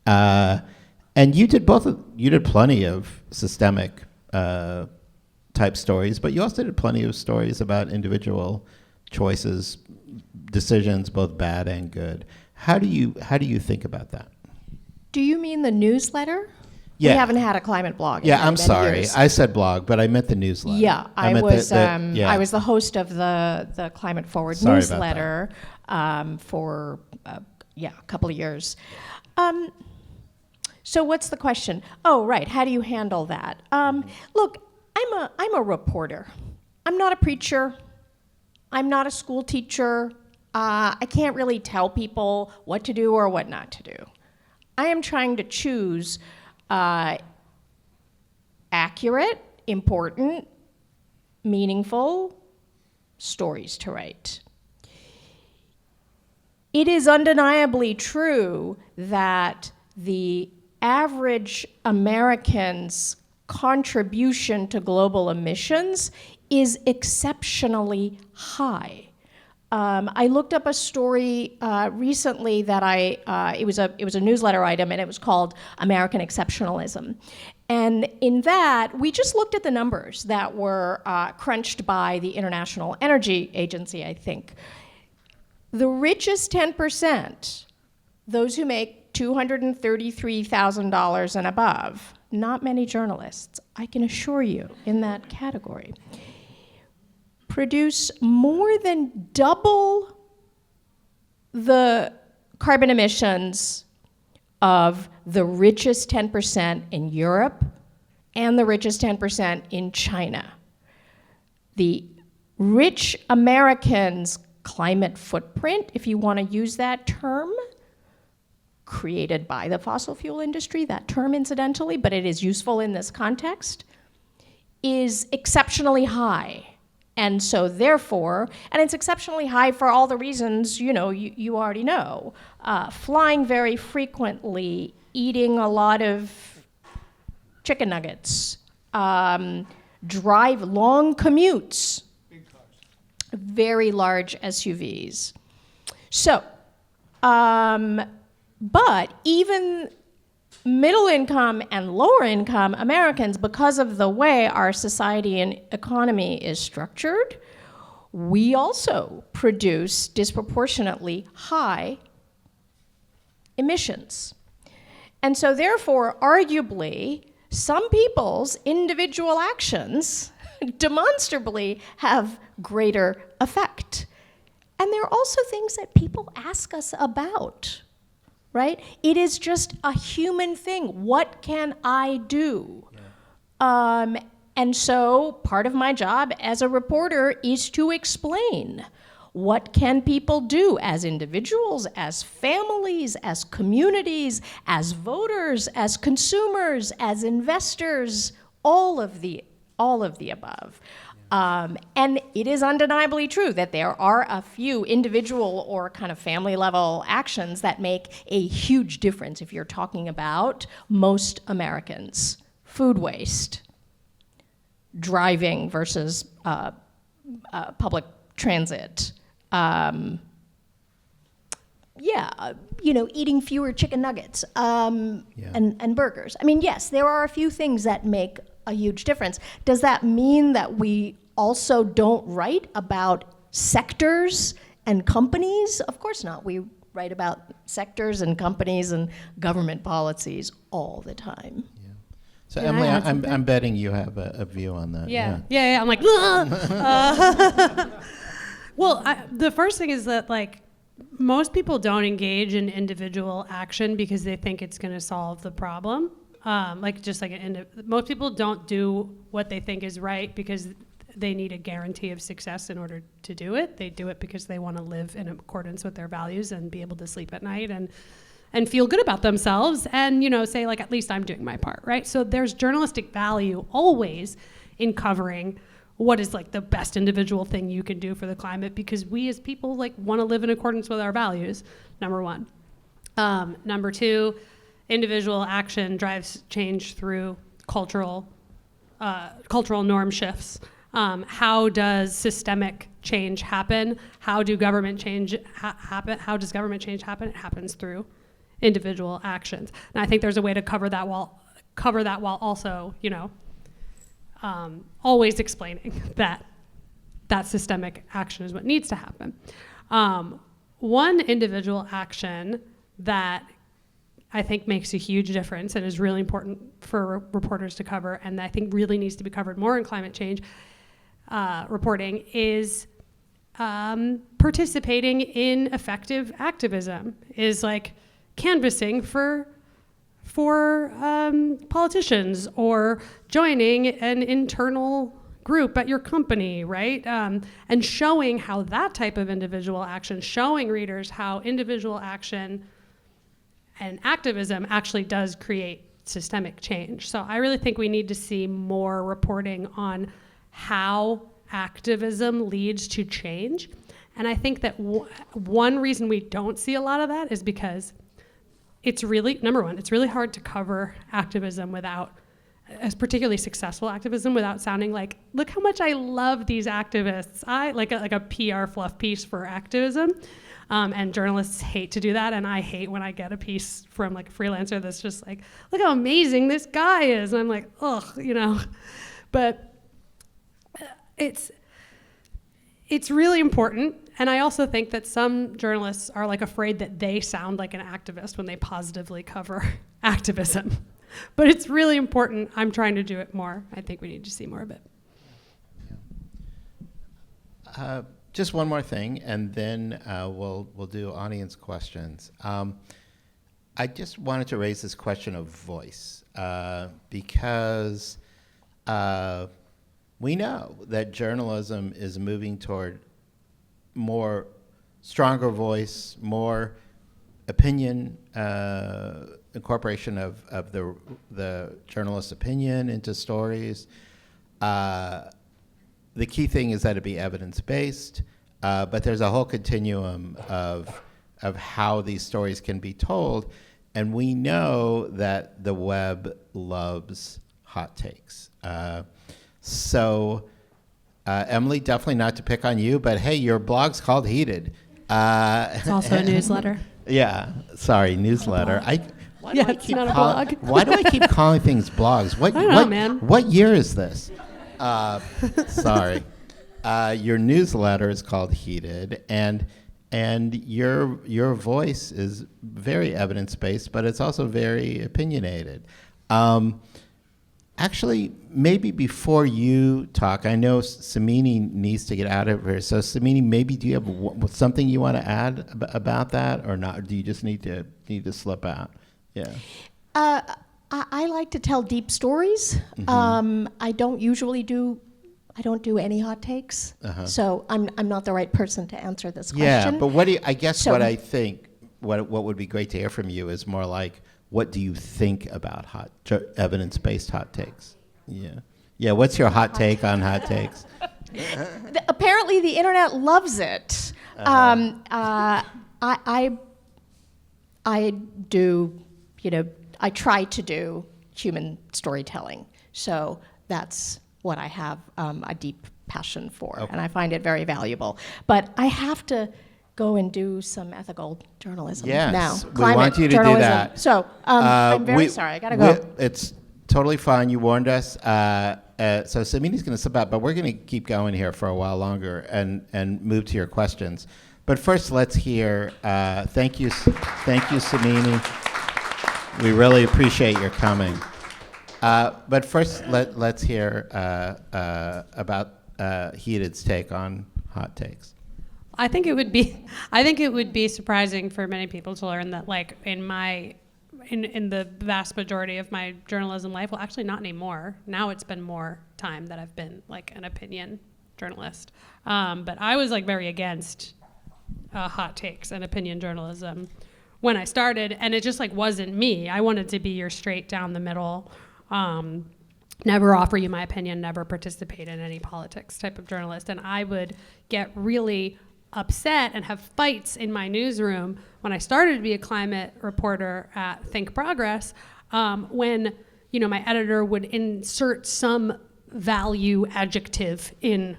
and you did both. You did plenty of systemic type stories, but you also did plenty of stories about individual choices, decisions, both bad and good. How do you think about that? Do you mean the newsletter? Yeah. We haven't had a climate blog. Yeah, in I'm many sorry. years. I said blog, but I meant the newsletter. Yeah, I meant was. yeah. I was the host of the Climate Forward Sorry about newsletter for a couple of years. So what's the question? Oh, right. How do you handle that? Look, I'm a reporter. I'm not a preacher. I'm not a school teacher. I can't really tell people what to do or what not to do. I am trying to choose accurate, important, meaningful stories to write. It is undeniably true that the average American's contribution to global emissions is exceptionally high. I looked up a story recently that it was a newsletter item, and it was called American Exceptionalism. And in that, we just looked at the numbers that were crunched by the International Energy Agency, I think. The richest 10%, those who make $233,000 and above, not many journalists, I can assure you, in that category, produce more than double the carbon emissions of the richest 10% in Europe and the richest 10% in China. The rich Americans' climate footprint, if you want to use that term, created by the fossil fuel industry, that term incidentally, but it is useful in this context, is exceptionally high. And so therefore, and it's exceptionally high for all the reasons, you already know. Flying very frequently, eating a lot of chicken nuggets, drive long commutes, very large SUVs. So, but even middle income and lower income Americans, because of the way our society and economy is structured, we also produce disproportionately high emissions. And so therefore, arguably, some people's individual actions demonstrably have greater effect. And there are also things that people ask us about. Right? It is just a human thing. What can I do? Yeah. And so part of my job as a reporter is to explain what can people do as individuals, as families, as communities, as voters, as consumers, as investors, all of the above. And it is undeniably true that there are a few individual or kind of family level actions that make a huge difference if you're talking about most Americans. Food waste, driving versus public transit, eating fewer chicken nuggets and burgers. I mean, yes, there are a few things that make a huge difference. Does that mean that we also don't write about sectors and companies? Of course not. We write about sectors and companies and government policies all the time. Yeah. So Emily, I'm betting you have a view on that. Yeah. I'm like, well, the first thing is that most people don't engage in individual action because they think it's going to solve the problem. Most people don't do what they think is right because they need a guarantee of success in order to do it. They do it because they want to live in accordance with their values and be able to sleep at night and feel good about themselves and, say at least I'm doing my part, right? So there's journalistic value always in covering what is like the best individual thing you can do for the climate, because we as people like want to live in accordance with our values, number one. Number two, individual action drives change through cultural norm shifts. How does systemic change happen? How do government change happen? How does government change happen? It happens through individual actions. And I think there's a way to cover that while also, always explaining that systemic action is what needs to happen. One individual action that I think makes a huge difference and is really important for reporters to cover, and I think really needs to be covered more in climate change reporting, is participating in effective activism, is like canvassing for politicians, or joining an internal group at your company, right? And showing how that type of individual action, showing readers how individual action and activism actually does create systemic change. So I really think we need to see more reporting on how activism leads to change. And I think that one reason we don't see a lot of that is because it's really, number one, it's really hard to cover activism without, as particularly successful activism, without sounding like, look how much I love these activists. I like a PR fluff piece for activism. And journalists hate to do that, and I hate when I get a piece from like a freelancer that's just like, look how amazing this guy is, and I'm like, ugh, But it's really important, and I also think that some journalists are like afraid that they sound like an activist when they positively cover activism. But it's really important. I'm trying to do it more. I think we need to see more of it. Just one more thing, and then we'll do audience questions. I just wanted to raise this question of voice because we know that journalism is moving toward more stronger voice, more opinion, incorporation of the journalist's opinion into stories. The key thing is that it be evidence-based, but there's a whole continuum of how these stories can be told, and we know that the web loves hot takes. So, Emily, definitely not to pick on you, but hey, your blog's called Heated. It's also a newsletter. Yeah, sorry, newsletter. Why do it's not a blog. Why do I keep calling things blogs? I don't know, man. What year is this? Sorry. Your newsletter is called Heated, and your voice is very evidence-based, but it's also very opinionated. Actually, maybe before you talk, I know Samini needs to get out of here. So, Samini, maybe do you have something you want to add about that, or not? Or do you just need to slip out? Yeah. I like to tell deep stories. Mm-hmm. I don't do any hot takes. Uh-huh. So I'm not the right person to answer this question. Yeah, but what I think would be great to hear from you is more like, what do you think about evidence-based hot takes? Yeah. Yeah, what's your hot take on hot takes? Apparently the internet loves it. Uh-huh. I try to do human storytelling. So that's what I have a deep passion for, okay. And I find it very valuable. But I have to go and do some ethical journalism now. We want you to do that. So I'm very sorry, I gotta go. It's totally fine, you warned us. So Samini's gonna slip out, but we're gonna keep going here for a while longer and move to your questions. But first, let's hear, thank you, Samini. We really appreciate your coming. But first, let's hear about Heated's take on hot takes. I think it would be surprising for many people to learn that, like, in the vast majority of my journalism life, well, actually not anymore. Now it's been more time that I've been like an opinion journalist. But I was like very against hot takes and opinion journalism when I started, and it just like wasn't me. I wanted to be your straight down the middle never offer you my opinion, never participate in any politics type of journalist. And I would get really upset and have fights in my newsroom when I started to be a climate reporter at Think Progress, when my editor would insert some value adjective in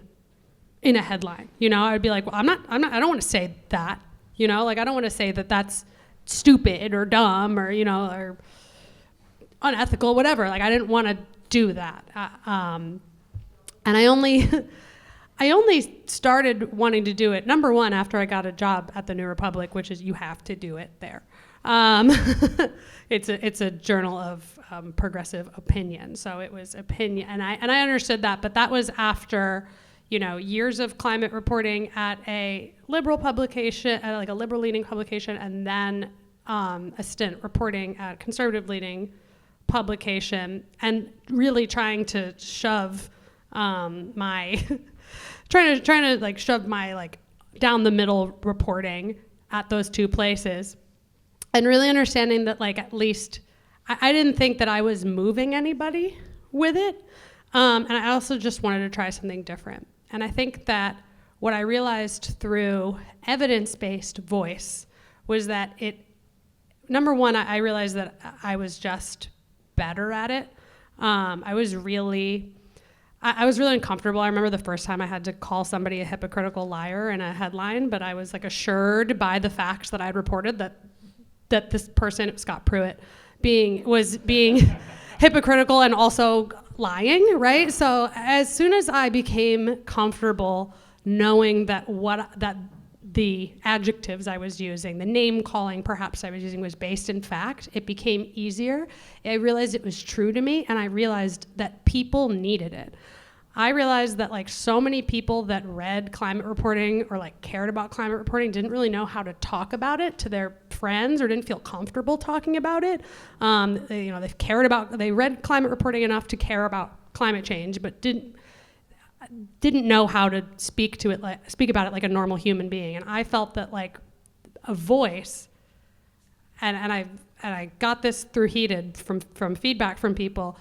a headline. I'd be like, well, I don't want to say that. I don't want to say that that's stupid or dumb or or unethical, whatever. I didn't want to do that. And I only started wanting to do it, number one, after I got a job at the New Republic, which is you have to do it there. It's a journal of progressive opinion, so it was opinion, and I understood that, but that was after years of climate reporting at a liberal publication, like a liberal leaning publication, and then a stint reporting at conservative leaning publication, and really trying to shove my trying to shove my down the middle reporting at those two places, and really understanding that at least I didn't think that I was moving anybody with it, and I also just wanted to try something different. And I think that what I realized through evidence-based voice was that number one, I realized that I was just better at it. I was really uncomfortable. I remember the first time I had to call somebody a hypocritical liar in a headline, but I was assured by the facts that I'd reported that this person, Scott Pruitt, was being hypocritical and also lying, right? So as soon as I became comfortable knowing that the adjectives I was using, the name calling perhaps I was using was based in fact, it became easier. I realized it was true to me, and I realized that people needed it. I realized that so many people that read climate reporting or cared about climate reporting didn't really know how to talk about it to their friends or didn't feel comfortable talking about it. They read climate reporting enough to care about climate change, but didn't know how to speak about it like a normal human being. And I felt that a voice, and I got this through Heated from feedback from people.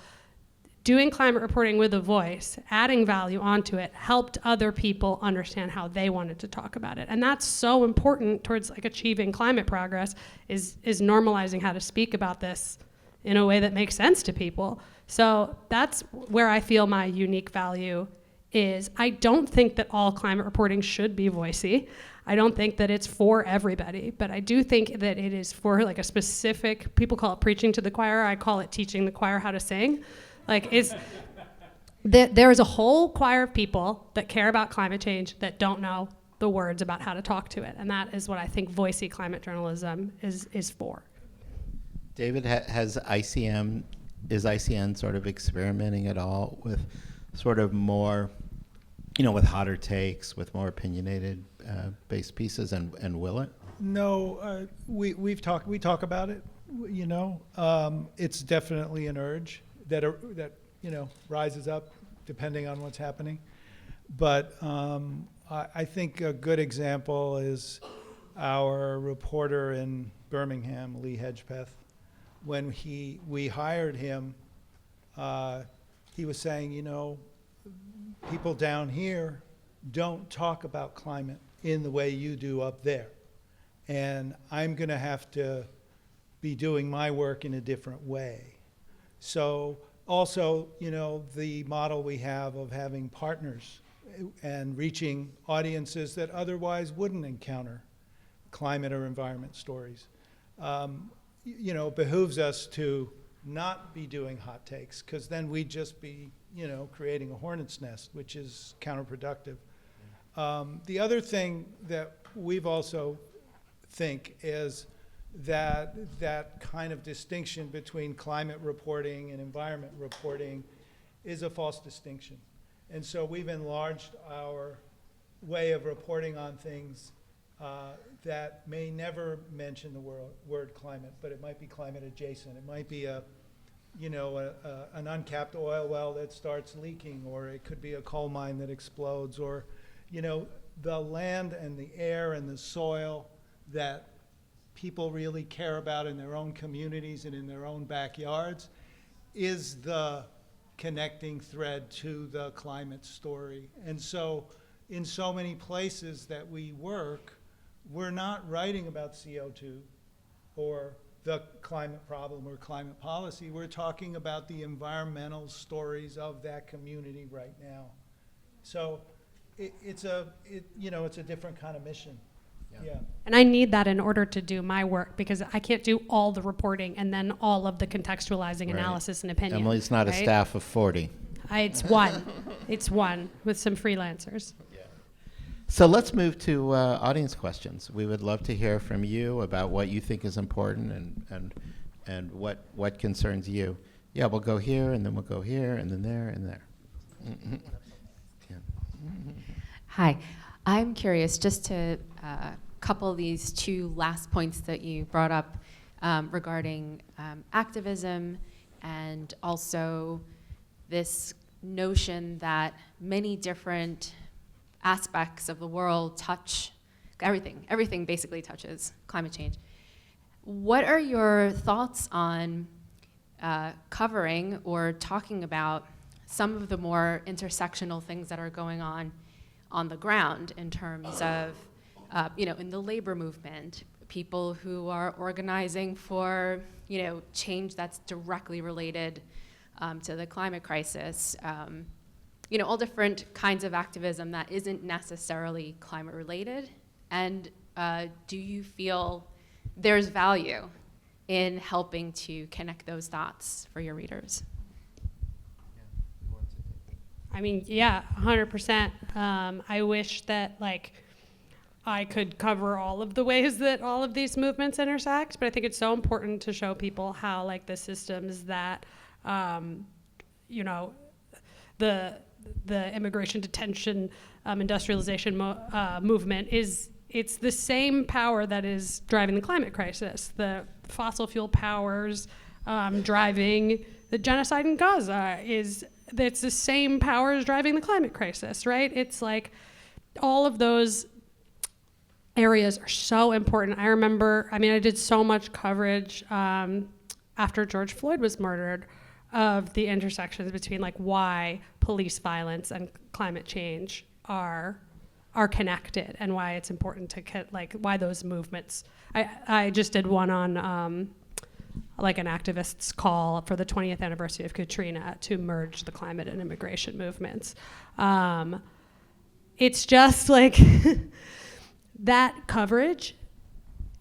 Doing climate reporting with a voice, adding value onto it, helped other people understand how they wanted to talk about it. And that's so important towards achieving climate progress, is normalizing how to speak about this in a way that makes sense to people. So that's where I feel my unique value is. I don't think that all climate reporting should be voicey. I don't think that it's for everybody, but I do think that it is for a specific, people call it preaching to the choir, I call it teaching the choir how to sing. There is a whole choir of people that care about climate change that don't know the words about how to talk to it, and that is what I think voicey climate journalism is for. David, is ICN sort of experimenting at all with sort of more, with hotter takes, with more opinionated based pieces, and will it? No, we talk about it. It's definitely an urge that rises up depending on what's happening. But I think a good example is our reporter in Birmingham, Lee Hedgepeth. When we hired him, he was saying, people down here don't talk about climate in the way you do up there. And I'm going to have to be doing my work in a different way. So also, the model we have of having partners and reaching audiences that otherwise wouldn't encounter climate or environment stories, behooves us to not be doing hot takes, because then we'd just be, creating a hornet's nest, which is counterproductive. The other thing that we've also think is that kind of distinction between climate reporting and environment reporting is a false distinction. And so we've enlarged our way of reporting on things that may never mention the word climate, but it might be climate adjacent. It might be an uncapped oil well that starts leaking, or it could be a coal mine that explodes, or the land and the air and the soil that people really care about in their own communities and in their own backyards is the connecting thread to the climate story. And so in so many places that we work, we're not writing about CO2 or the climate problem or climate policy. We're talking about the environmental stories of that community right now. So it's a different kind of mission. Yeah. And I need that in order to do my work, because I can't do all the reporting and then all of the contextualizing Right. analysis and opinion. Emily's not a right? staff of 40. It's one. It's one with some freelancers. So let's move to audience questions. We would love to hear from you about what you think is important and what concerns you. Yeah, we'll go here, and then we'll go here, and then there, and there. Mm-hmm. Yeah. Hi, I'm curious just to couple these two last points that you brought up regarding activism and also this notion that many different aspects of the world touch everything. Everything basically touches climate change. What are your thoughts on covering or talking about some of the more intersectional things that are going on the ground in terms of, in the labor movement, people who are organizing for, change that's directly related to the climate crisis, all different kinds of activism that isn't necessarily climate related? And do you feel there's value in helping to connect those dots for your readers? I mean, yeah, 100%. I wish that I could cover all of the ways that all of these movements intersect, but I think it's so important to show people how the systems that, the immigration detention, industrialization movement it's the same power that is driving the climate crisis. The fossil fuel powers driving the genocide in Gaza it's the same powers driving the climate crisis, right? It's all of those areas are so important. I remember, I did so much coverage after George Floyd was murdered of the intersections between why police violence and climate change are connected, and why it's important to why those movements. I just did one on an activist's call for the 20th anniversary of Katrina to merge the climate and immigration movements. It's just that coverage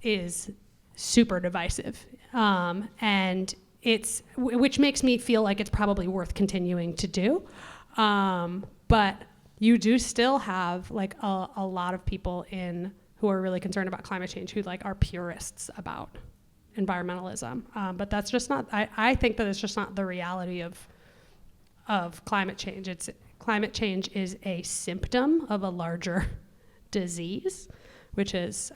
is super divisive, and which makes me feel like it's probably worth continuing to do. But you do still have a lot of people who are really concerned about climate change who are purists about environmentalism. But that's just not, I think that it's just not the reality of climate change. Climate change is a symptom of a larger disease, which is,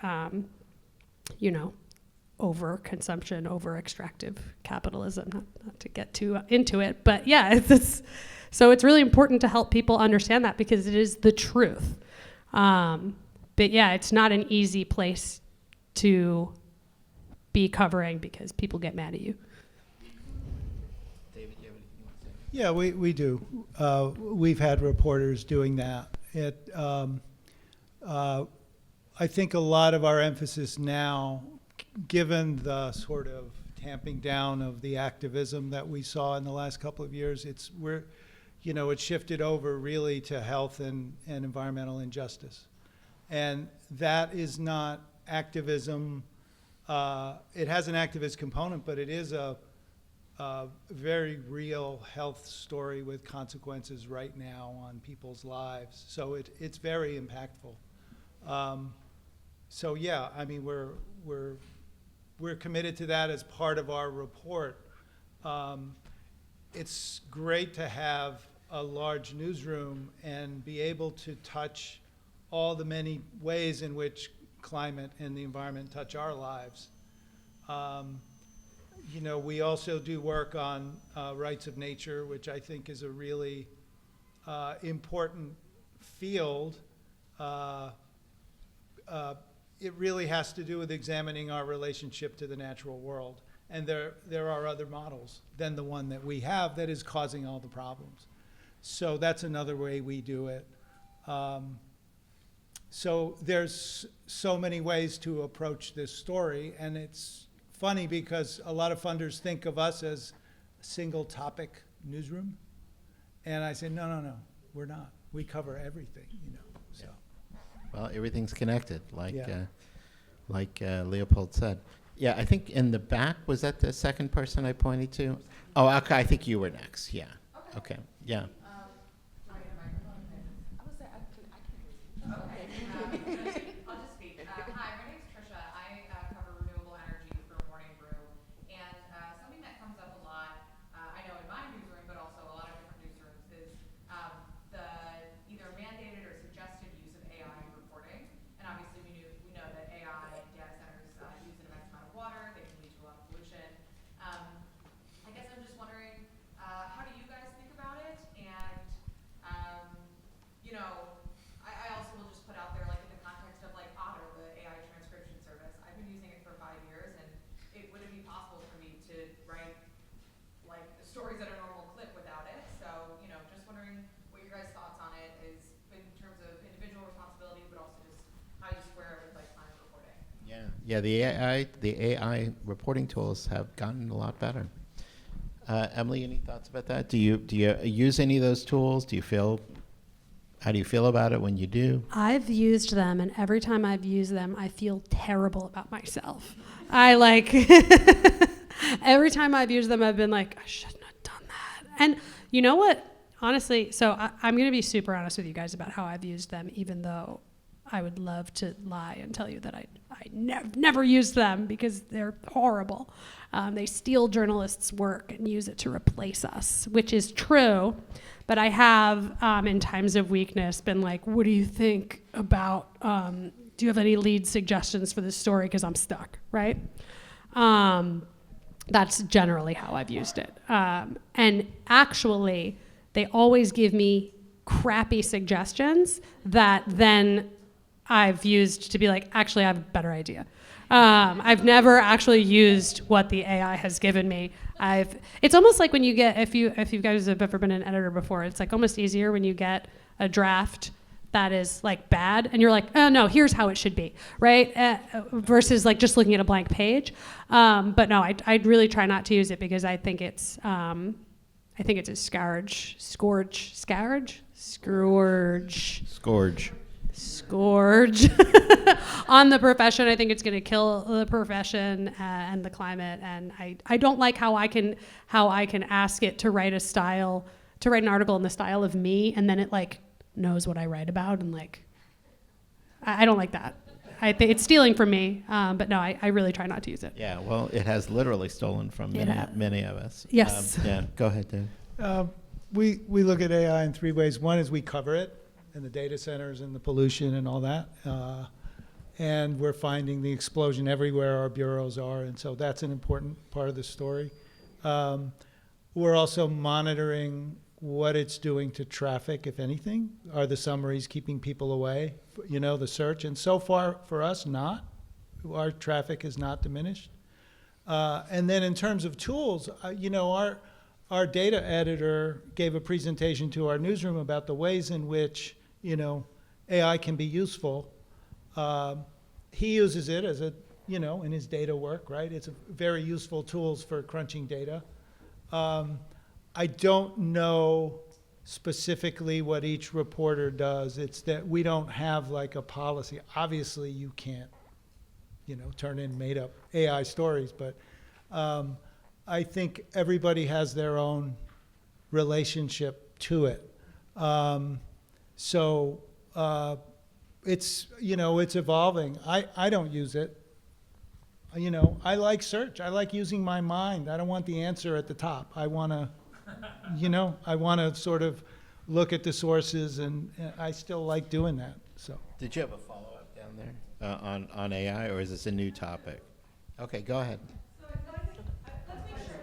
overconsumption, over-extractive capitalism, not to get too into it, but yeah, so it's really important to help people understand that, because it is the truth. But yeah, it's not an easy place to be covering because people get mad at you. David, you have anything you want to say? Yeah, we do. We've had reporters doing that. I think a lot of our emphasis now, given the sort of tamping down of the activism that we saw in the last couple of years, it's shifted over really to health and environmental injustice. And that is not activism. It has an activist component, but it is a very real health story with consequences right now on people's lives. So it's very impactful. So yeah, we're committed to that as part of our report. It's great to have a large newsroom and be able to touch all the many ways in which climate and the environment touch our lives. We also do work on rights of nature, which I think is a really important field. It really has to do with examining our relationship to the natural world And there are other models than the one that we have that is causing all the problems. So that's another way we do it. So there's so many ways to approach this story, and it's funny because a lot of funders think of us as a single topic newsroom, and I say, no, we're not. We cover everything, so. Well, everything's connected, Yeah. like Leopold said. Yeah, I think in the back, was that the second person I pointed to? Oh, okay, I think you were next, yeah. Okay, yeah. I'll just speak. Hi, my name's Trisha. I cover renewable energy for Morning Brew. And something that comes up a lot, I know in my newsroom, but also a lot of different newsrooms, is the either mandated or suggested use of AI reporting. And obviously we know that AI data centers use an immense amount of water. They can lead to a lot of pollution. I guess I'm just wondering, how do you guys think about it? And, I also will just put out there, like in the context of like Otter, the AI transcription service. I've been using it for 5 years, and would it be possible for me to write like the stories at a normal clip without it? So, just wondering what your guys' thoughts on it is in terms of individual responsibility, but also just how you square it with like climate reporting. Yeah, the AI reporting tools have gotten a lot better. Emily, any thoughts about that? Do you use any of those tools? How do you feel about it when you do? I've used them, and every time I've used them, I feel terrible about myself. Every time I've used them, I've been like, I shouldn't have done that. And you know what? Honestly, so I'm going to be super honest with you guys about how I've used them, even though I would love to lie and tell you that I never used them because they're horrible. They steal journalists' work and use it to replace us, which is true. But I have, in times of weakness, been like, what do you think about, do you have any lead suggestions for this story? Because I'm stuck, right? That's generally how I've used it. And actually, they always give me crappy suggestions that then I've used to be like, actually, I have a better idea. I've never actually used what the AI has given me. It's almost like when you get, if you guys have ever been an editor before, it's like almost easier when you get a draft that is like bad and you're like, oh no, here's how it should be, right? Versus like just looking at a blank page. But no, I'd really try not to use it because I think it's a scourge on the profession. I think it's going to kill the profession and the climate. And I don't like how I can ask it to write an article in the style of me, and then it like knows what I write about, and like I don't like that. I think it's stealing from me. But no, I really try not to use it. Yeah, well, it has literally stolen from many of us. Yes. Yeah, go ahead, Dave. We look at AI in 3 ways. One is we cover it, and the data centers and the pollution and all that. And we're finding the explosion everywhere our bureaus are, and so that's an important part of the story. We're also monitoring what it's doing to traffic, if anything. Are the summaries keeping people away, the search? And so far, for us, not. Our traffic has not diminished. And then in terms of tools, our data editor gave a presentation to our newsroom about the ways in which AI can be useful. He uses it as in his data work, right? It's a very useful tools for crunching data. I don't know specifically what each reporter does. It's that we don't have like a policy. Obviously, you can't, turn in made up AI stories, but I think everybody has their own relationship to it. So it's evolving. I don't use it. I like search. I like using my mind. I don't want the answer at the top. I want to, I want to sort of look at the sources, and I still like doing that. So. Did you have a follow-up down there on AI, or is this a new topic? Okay, go ahead. So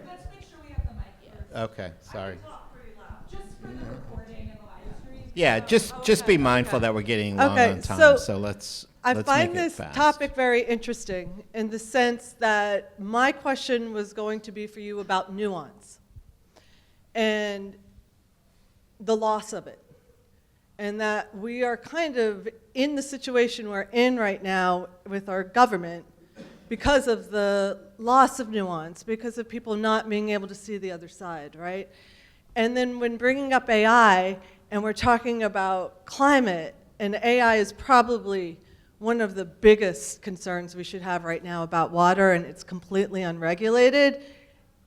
let's make sure we have the mic first. Okay, sorry. I talk pretty loud, just for the recording and the live stream. Yeah, just be mindful that we're getting long Okay, on time. So let's. I Let's find make it this fast. topic very interesting in the sense that my question was going to be for you about nuance and the loss of it. And that we are kind of in the situation we're in right now with our government because of the loss of nuance, because of people not being able to see the other side, right? And then when bringing up AI, and we're talking about climate, and AI is probably one of the biggest concerns we should have right now about water, and it's completely unregulated,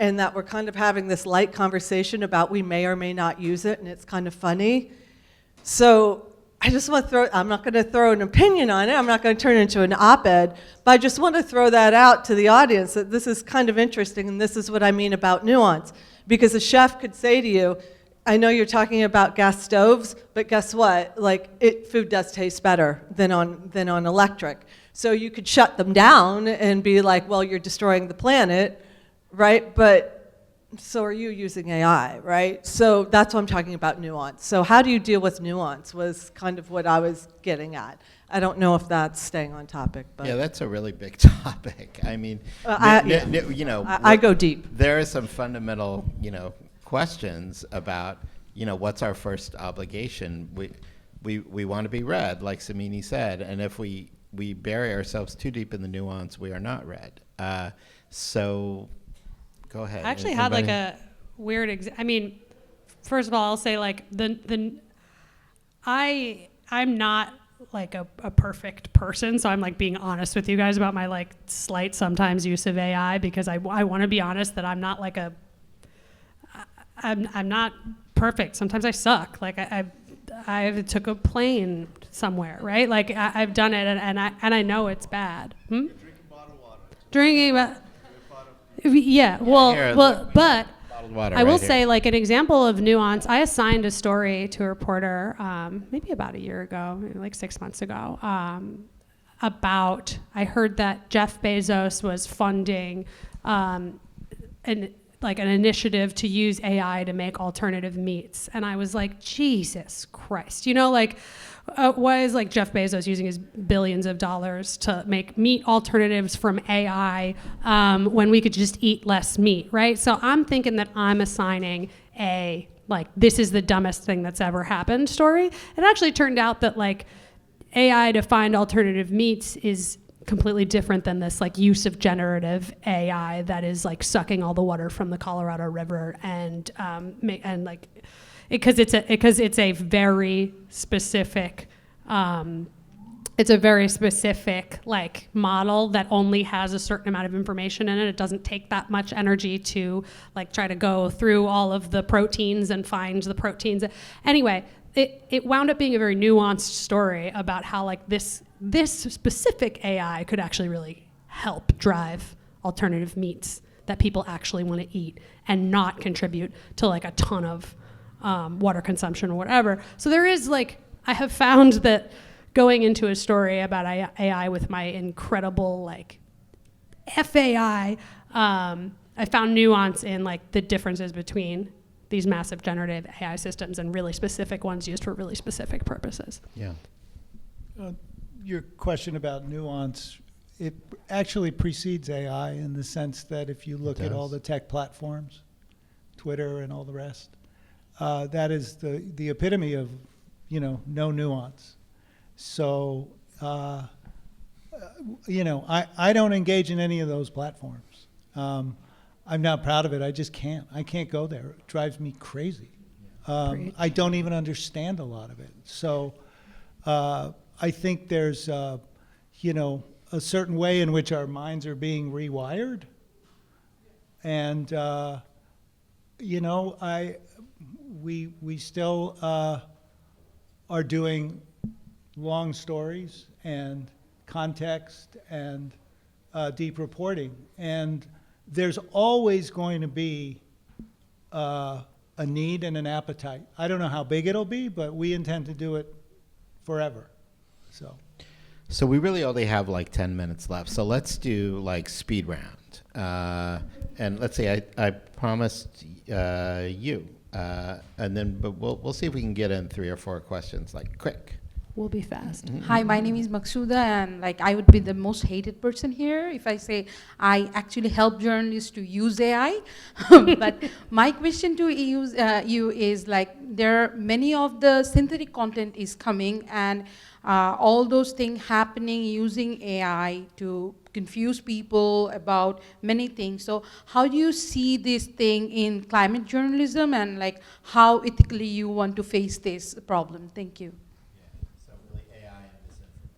and that we're kind of having this light conversation about we may or may not use it, and it's kind of funny. So I just want to throw, I'm not going to throw an opinion on it, I'm not going to turn it into an op-ed, but I just want to throw that out to the audience that this is kind of interesting, and this is what I mean about nuance. Because a chef could say to you, I know you're talking about gas stoves, but guess what? Like, food does taste better than on electric. So you could shut them down and be like, well, you're destroying the planet, right? But so are you using AI, right? So that's what I'm talking about nuance. So how do you deal with nuance was kind of what I was getting at. I don't know if that's staying on topic, but Yeah, that's a really big topic. I mean, I go deep. There are some fundamental, questions about, what's our first obligation. We want to be read, like Samini said, and if we bury ourselves too deep in the nuance, we are not read. So, go ahead. I actually had like a weird. I mean, first of all, I'll say like I'm not like a perfect person, so I'm like being honest with you guys about my like slight sometimes use of AI because I want to be honest that I'm not like I'm not perfect. Sometimes I suck. Like I took a plane somewhere, right? Like I've done it and I know it's bad. You're drinking bottled water. Yeah, but bottled water I will right here. say, like, an example of nuance, I assigned a story to a reporter maybe about a year ago, maybe like 6 months ago, about, I heard that Jeff Bezos was funding an initiative to use AI to make alternative meats. And I was like, Jesus Christ. Why is like Jeff Bezos using his billions of dollars to make meat alternatives from AI when we could just eat less meat, right? So I'm thinking that I'm assigning this is the dumbest thing that's ever happened story. It actually turned out that like AI to find alternative meats is completely different than this like use of generative AI that is like sucking all the water from the Colorado River and because it's a very specific like model that only has a certain amount of information in it. It doesn't take that much energy to like try to go through all of the proteins and find the proteins. Anyway, it wound up being a very nuanced story about how like this specific AI could actually really help drive alternative meats that people actually want to eat and not contribute to like a ton of water consumption or whatever. So there is like, I have found that going into a story about AI with my incredible like FAI, I found nuance in like the differences between these massive generative AI systems and really specific ones used for really specific purposes. Yeah. Your question about nuance, it actually precedes AI in the sense that if you look at all the tech platforms, Twitter and all the rest, that is the epitome of, no nuance. So, I don't engage in any of those platforms. I'm not proud of it. I just can't. I can't go there. It drives me crazy. I don't even understand a lot of it. So I think there's, a certain way in which our minds are being rewired. And, we still are doing long stories and context and deep reporting. And there's always going to be a need and an appetite. I don't know how big it'll be, but we intend to do it forever. So we really only have like 10 minutes left. So let's do like speed round. And let's say I promised you, and then but we'll see if we can get in 3 or 4 questions like quick. We'll be fast. Hi, my name is Maksuda, and like I would be the most hated person here if I say I actually help journalists to use AI. But my question to you is like there are many of the synthetic content is coming, and all those things happening using AI to confuse people about many things. So how do you see this thing in climate journalism, and like how ethically you want to face this problem? Thank you. So really AI and disinformation.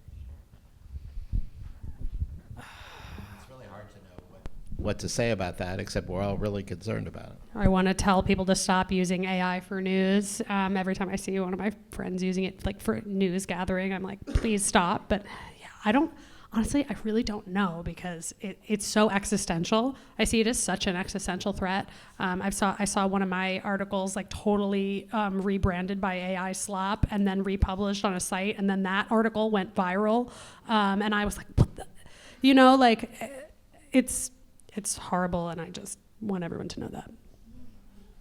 It's really hard to know what to say about that, except we're all really concerned about it. I want to tell people to stop using AI for news. Every time I see one of my friends using it like for news gathering, I'm like, please stop. But yeah, honestly, I really don't know, because it's so existential. I see it as such an existential threat. I saw one of my articles like totally rebranded by AI slop and then republished on a site, and then that article went viral, and I was like, what the? You know, like it's horrible, and I just want everyone to know that.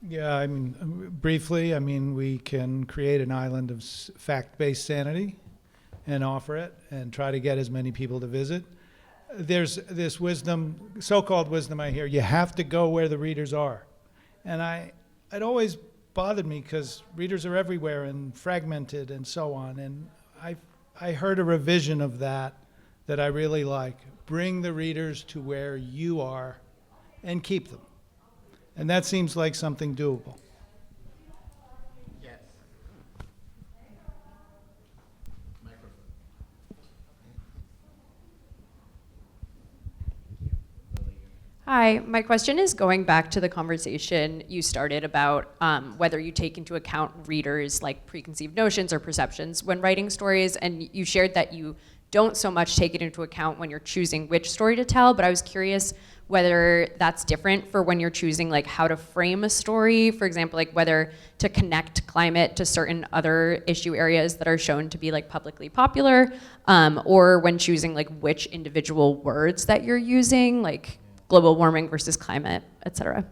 Yeah, I mean, briefly, I mean, we can create an island of fact-based sanity and offer it and try to get as many people to visit. There's this wisdom, so-called wisdom I hear, you have to go where the readers are. And it always bothered me because readers are everywhere and fragmented and so on. And I heard a revision of that I really like. Bring the readers to where you are and keep them. And that seems like something doable. Yes. Hi, my question is going back to the conversation you started about whether you take into account readers' like preconceived notions or perceptions when writing stories, and you shared that you don't so much take it into account when you're choosing which story to tell, but I was curious whether that's different for when you're choosing like how to frame a story, for example, like whether to connect climate to certain other issue areas that are shown to be like publicly popular, or when choosing like which individual words that you're using, like global warming versus climate, et cetera.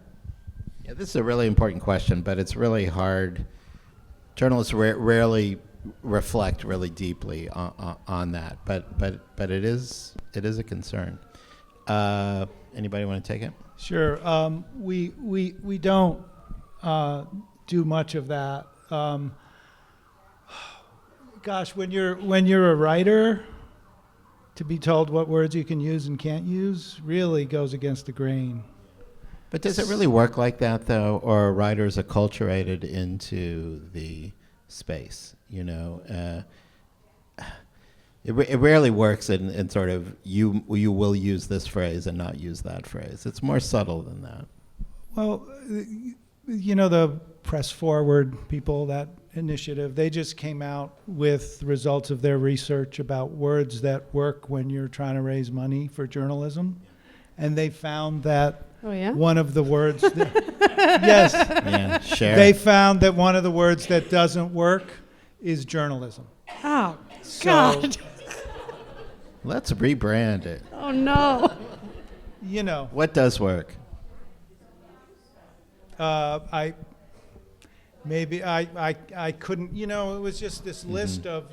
Yeah, this is a really important question, but it's really hard. Journalists rarely reflect really deeply on that, but it is a concern. Anybody want to take it? Sure. We don't do much of that. Gosh, when you're a writer, to be told what words you can use and can't use really goes against the grain. But does it really work like that, though, or are writers acculturated into the space? You know, it rarely works in sort of you will use this phrase and not use that phrase. It's more subtle than that. Well, you know, the Press Forward people, that initiative, they just came out with results of their research about words that work when you're trying to raise money for journalism. And they found that one of the words yes. Yeah, share. They found that one of the words that doesn't work is journalism. Oh, So, God. Let's rebrand it. Oh, no. you know, What does work? I couldn't, you know, it was just this list of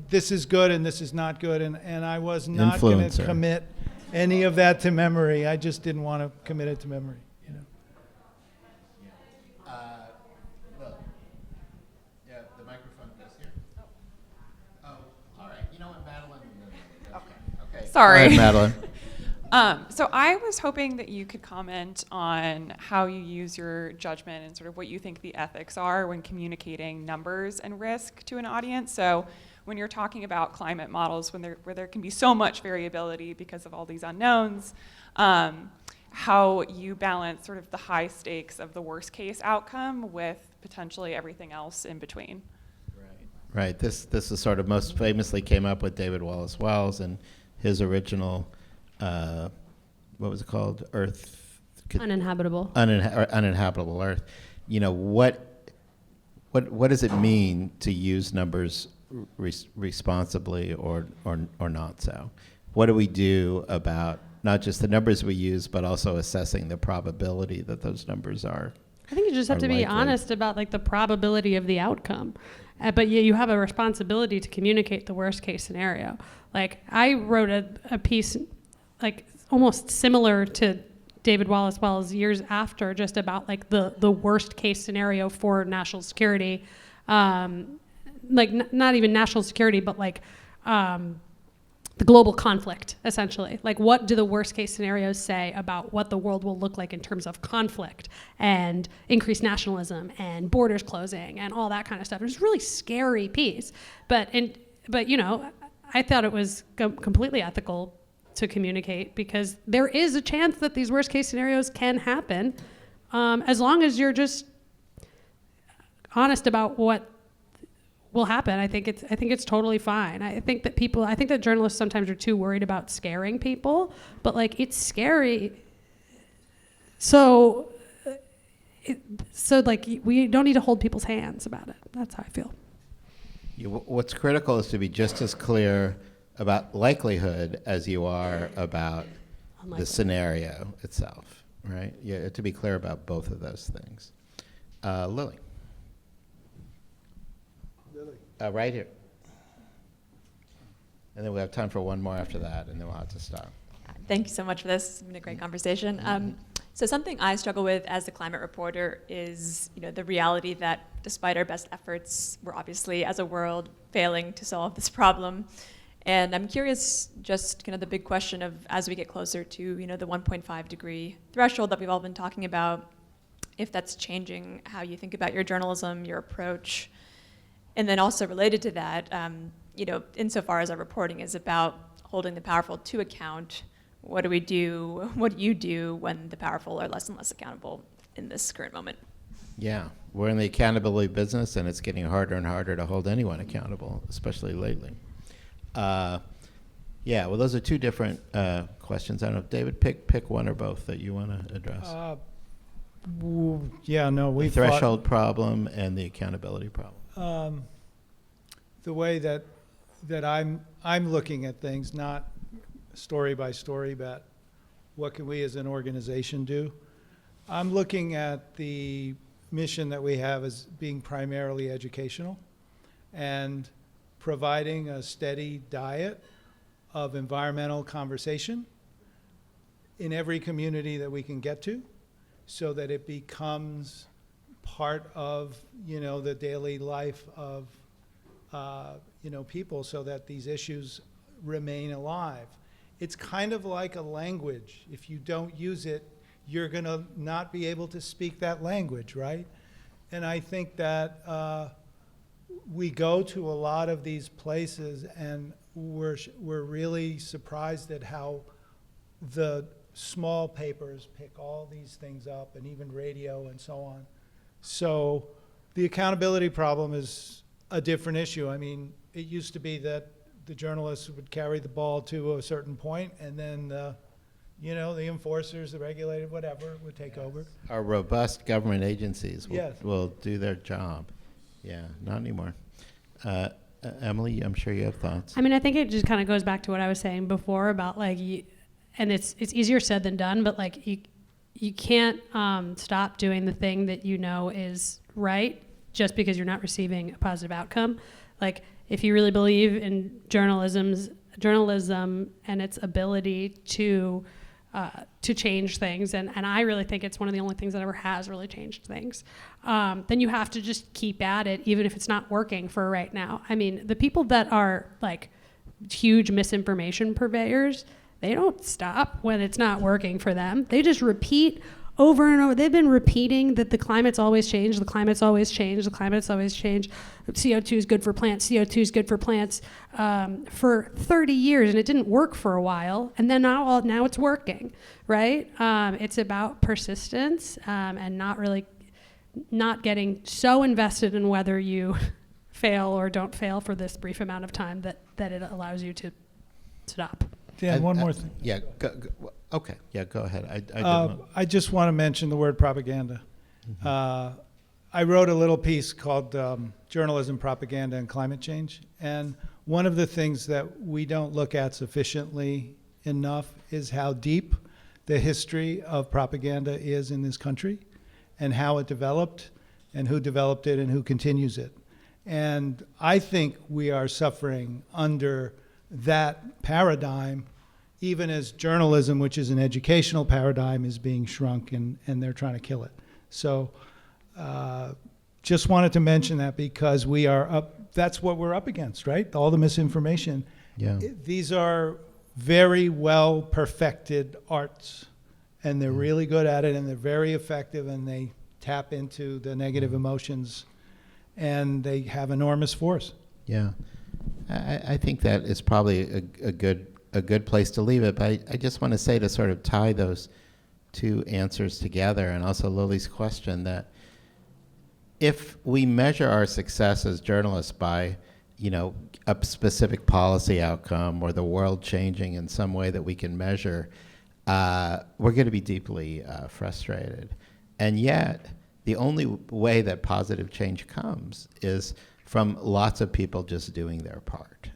this is good and this is not good, and I was not going to Influencer. commit any of that to memory. I just didn't want to commit it to memory, you know. Yeah, the microphone goes here. Oh, all right. You know what, Madeline? Okay. Sorry. All right, Madeline. So I was hoping that you could comment on how you use your judgment and sort of what you think the ethics are when communicating numbers and risk to an audience. So when you're talking about climate models, where there can be so much variability because of all these unknowns, how you balance sort of the high stakes of the worst case outcome with potentially everything else in between. Right. This is sort of most famously came up with David Wallace Wells and his original, what was it called? Earth. Uninhabitable. Uninhabitable Earth. You know, what does it mean to use numbers responsibly or not so? What do we do about not just the numbers we use, but also assessing the probability that those numbers are? I think you just have to be likely. honest about like the probability of the outcome. but you have a responsibility to communicate the worst case scenario. Like, I wrote a piece like almost similar to David Wallace Wells years after, just about like the worst case scenario for national security, like not even national security, but like the global conflict, essentially. Like, what do the worst case scenarios say about what the world will look like in terms of conflict and increased nationalism and borders closing and all that kind of stuff? It's a really scary piece, but you know, I thought it was completely ethical to communicate, because there is a chance that these worst case scenarios can happen, as long as you're just honest about what will happen. I think it's totally fine. I think that journalists sometimes are too worried about scaring people, but like, it's scary. So like, we don't need to hold people's hands about it. That's how I feel. What's critical is to be just as clear about likelihood as you are about the scenario itself, right? Yeah, to be clear about both of those things. Lily. Right here. And then we have time for one more after that, and then we'll have to stop. Thank you so much for this. It's been a great conversation. So something I struggle with as a climate reporter is, you know, the reality that despite our best efforts, we're obviously, as a world, failing to solve this problem. And I'm curious, just kind of the big question of, as we get closer to, you know, the 1.5 degree threshold that we've all been talking about, if that's changing how you think about your journalism, your approach. And then also related to that, you know, insofar as our reporting is about holding the powerful to account, what do you do when the powerful are less and less accountable in this current moment? Yeah, we're in the accountability business, and it's getting harder and harder to hold anyone accountable, especially lately. Yeah, well, those are two different questions. I don't know, David, pick one or both that you want to address. Yeah, no, we the threshold problem and the accountability problem. The way that I'm looking at things, not story by story, but what can we as an organization do? I'm looking at the mission that we have as being primarily educational and providing a steady diet of environmental conversation in every community that we can get to, so that it becomes part of, you know, the daily life of, you know, people, so that these issues remain alive. It's kind of like a language. If you don't use it, you're going to not be able to speak that language, right? And I think that we go to a lot of these places, and we're really surprised at how the small papers pick all these things up, and even radio and so on. So the accountability problem is a different issue. I mean, it used to be that the journalists would carry the ball to a certain point, and then you know, the enforcers, the regulated, whatever, would take over. Our robust government agencies Yes. will do their job. Yeah, not anymore. Emily, I'm sure you have thoughts. I mean, I think it just kind of goes back to what I was saying before about like, and it's easier said than done, but like you can't stop doing the thing that you know is right just because you're not receiving a positive outcome. Like, if you really believe in journalism and its ability to change things, and I really think it's one of the only things that ever has really changed things, then you have to just keep at it, even if it's not working for right now. I mean, the people that are like huge misinformation purveyors, they don't stop when it's not working for them. They just repeat over and over. They've been repeating that the climate's always changed, the climate's always changed, the climate's always changed. CO2 is good for plants, CO2 is good for plants for 30 years, and it didn't work for a while, and then now it's working, right? It's about persistence and not getting so invested in whether you fail or don't fail for this brief amount of time that it allows you to stop. Dan, one more thing. Yeah, okay, yeah, go ahead. I just want to mention the word propaganda. Mm-hmm. I wrote a little piece called Journalism, Propaganda, and Climate Change. And one of the things that we don't look at sufficiently enough is how deep the history of propaganda is in this country, and how it developed, and who developed it, and who continues it. And I think we are suffering under that paradigm, even as journalism, which is an educational paradigm, is being shrunk, and they're trying to kill it. So just wanted to mention that because we are up, that's what we're up against, right? All the misinformation. Yeah. These are very well perfected arts, and they're really good at it, and they're very effective, and they tap into the negative emotions, and they have enormous force. Yeah. I think that is probably a good place to leave it, but I just want to say, to sort of tie those two answers together, and also Lily's question, that if we measure our success as journalists by, a specific policy outcome or the world changing in some way that we can measure, we're going to be deeply frustrated. And yet, the only way that positive change comes is from lots of people just doing their part,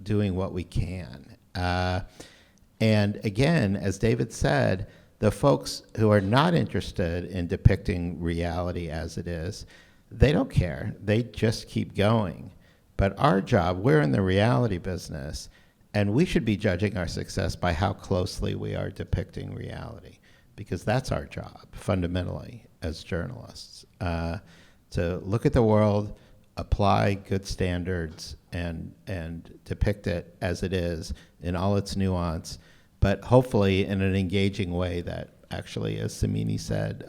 doing what we can. And again, as David said, the folks who are not interested in depicting reality as it is, they don't care. They just keep going. But our job, we're in the reality business, and we should be judging our success by how closely we are depicting reality, because that's our job, fundamentally, as journalists, to look at the world, apply good standards, and depict it as it is in all its nuance, but hopefully in an engaging way that actually, as Samini said,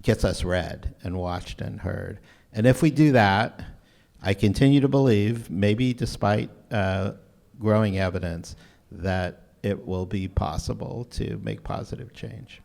gets us read and watched and heard. And if we do that, I continue to believe, maybe despite growing evidence, that it will be possible to make positive change.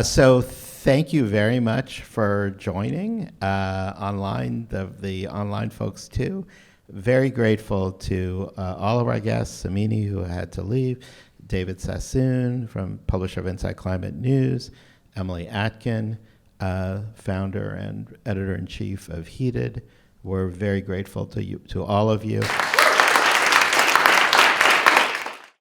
So thank you very much for joining online, the online folks too. Very grateful to all of our guests, Samini, who had to leave, David Sassoon, publisher of Inside Climate News, Emily Atkin, founder and editor-in-chief of Heated. We're very grateful to all of you.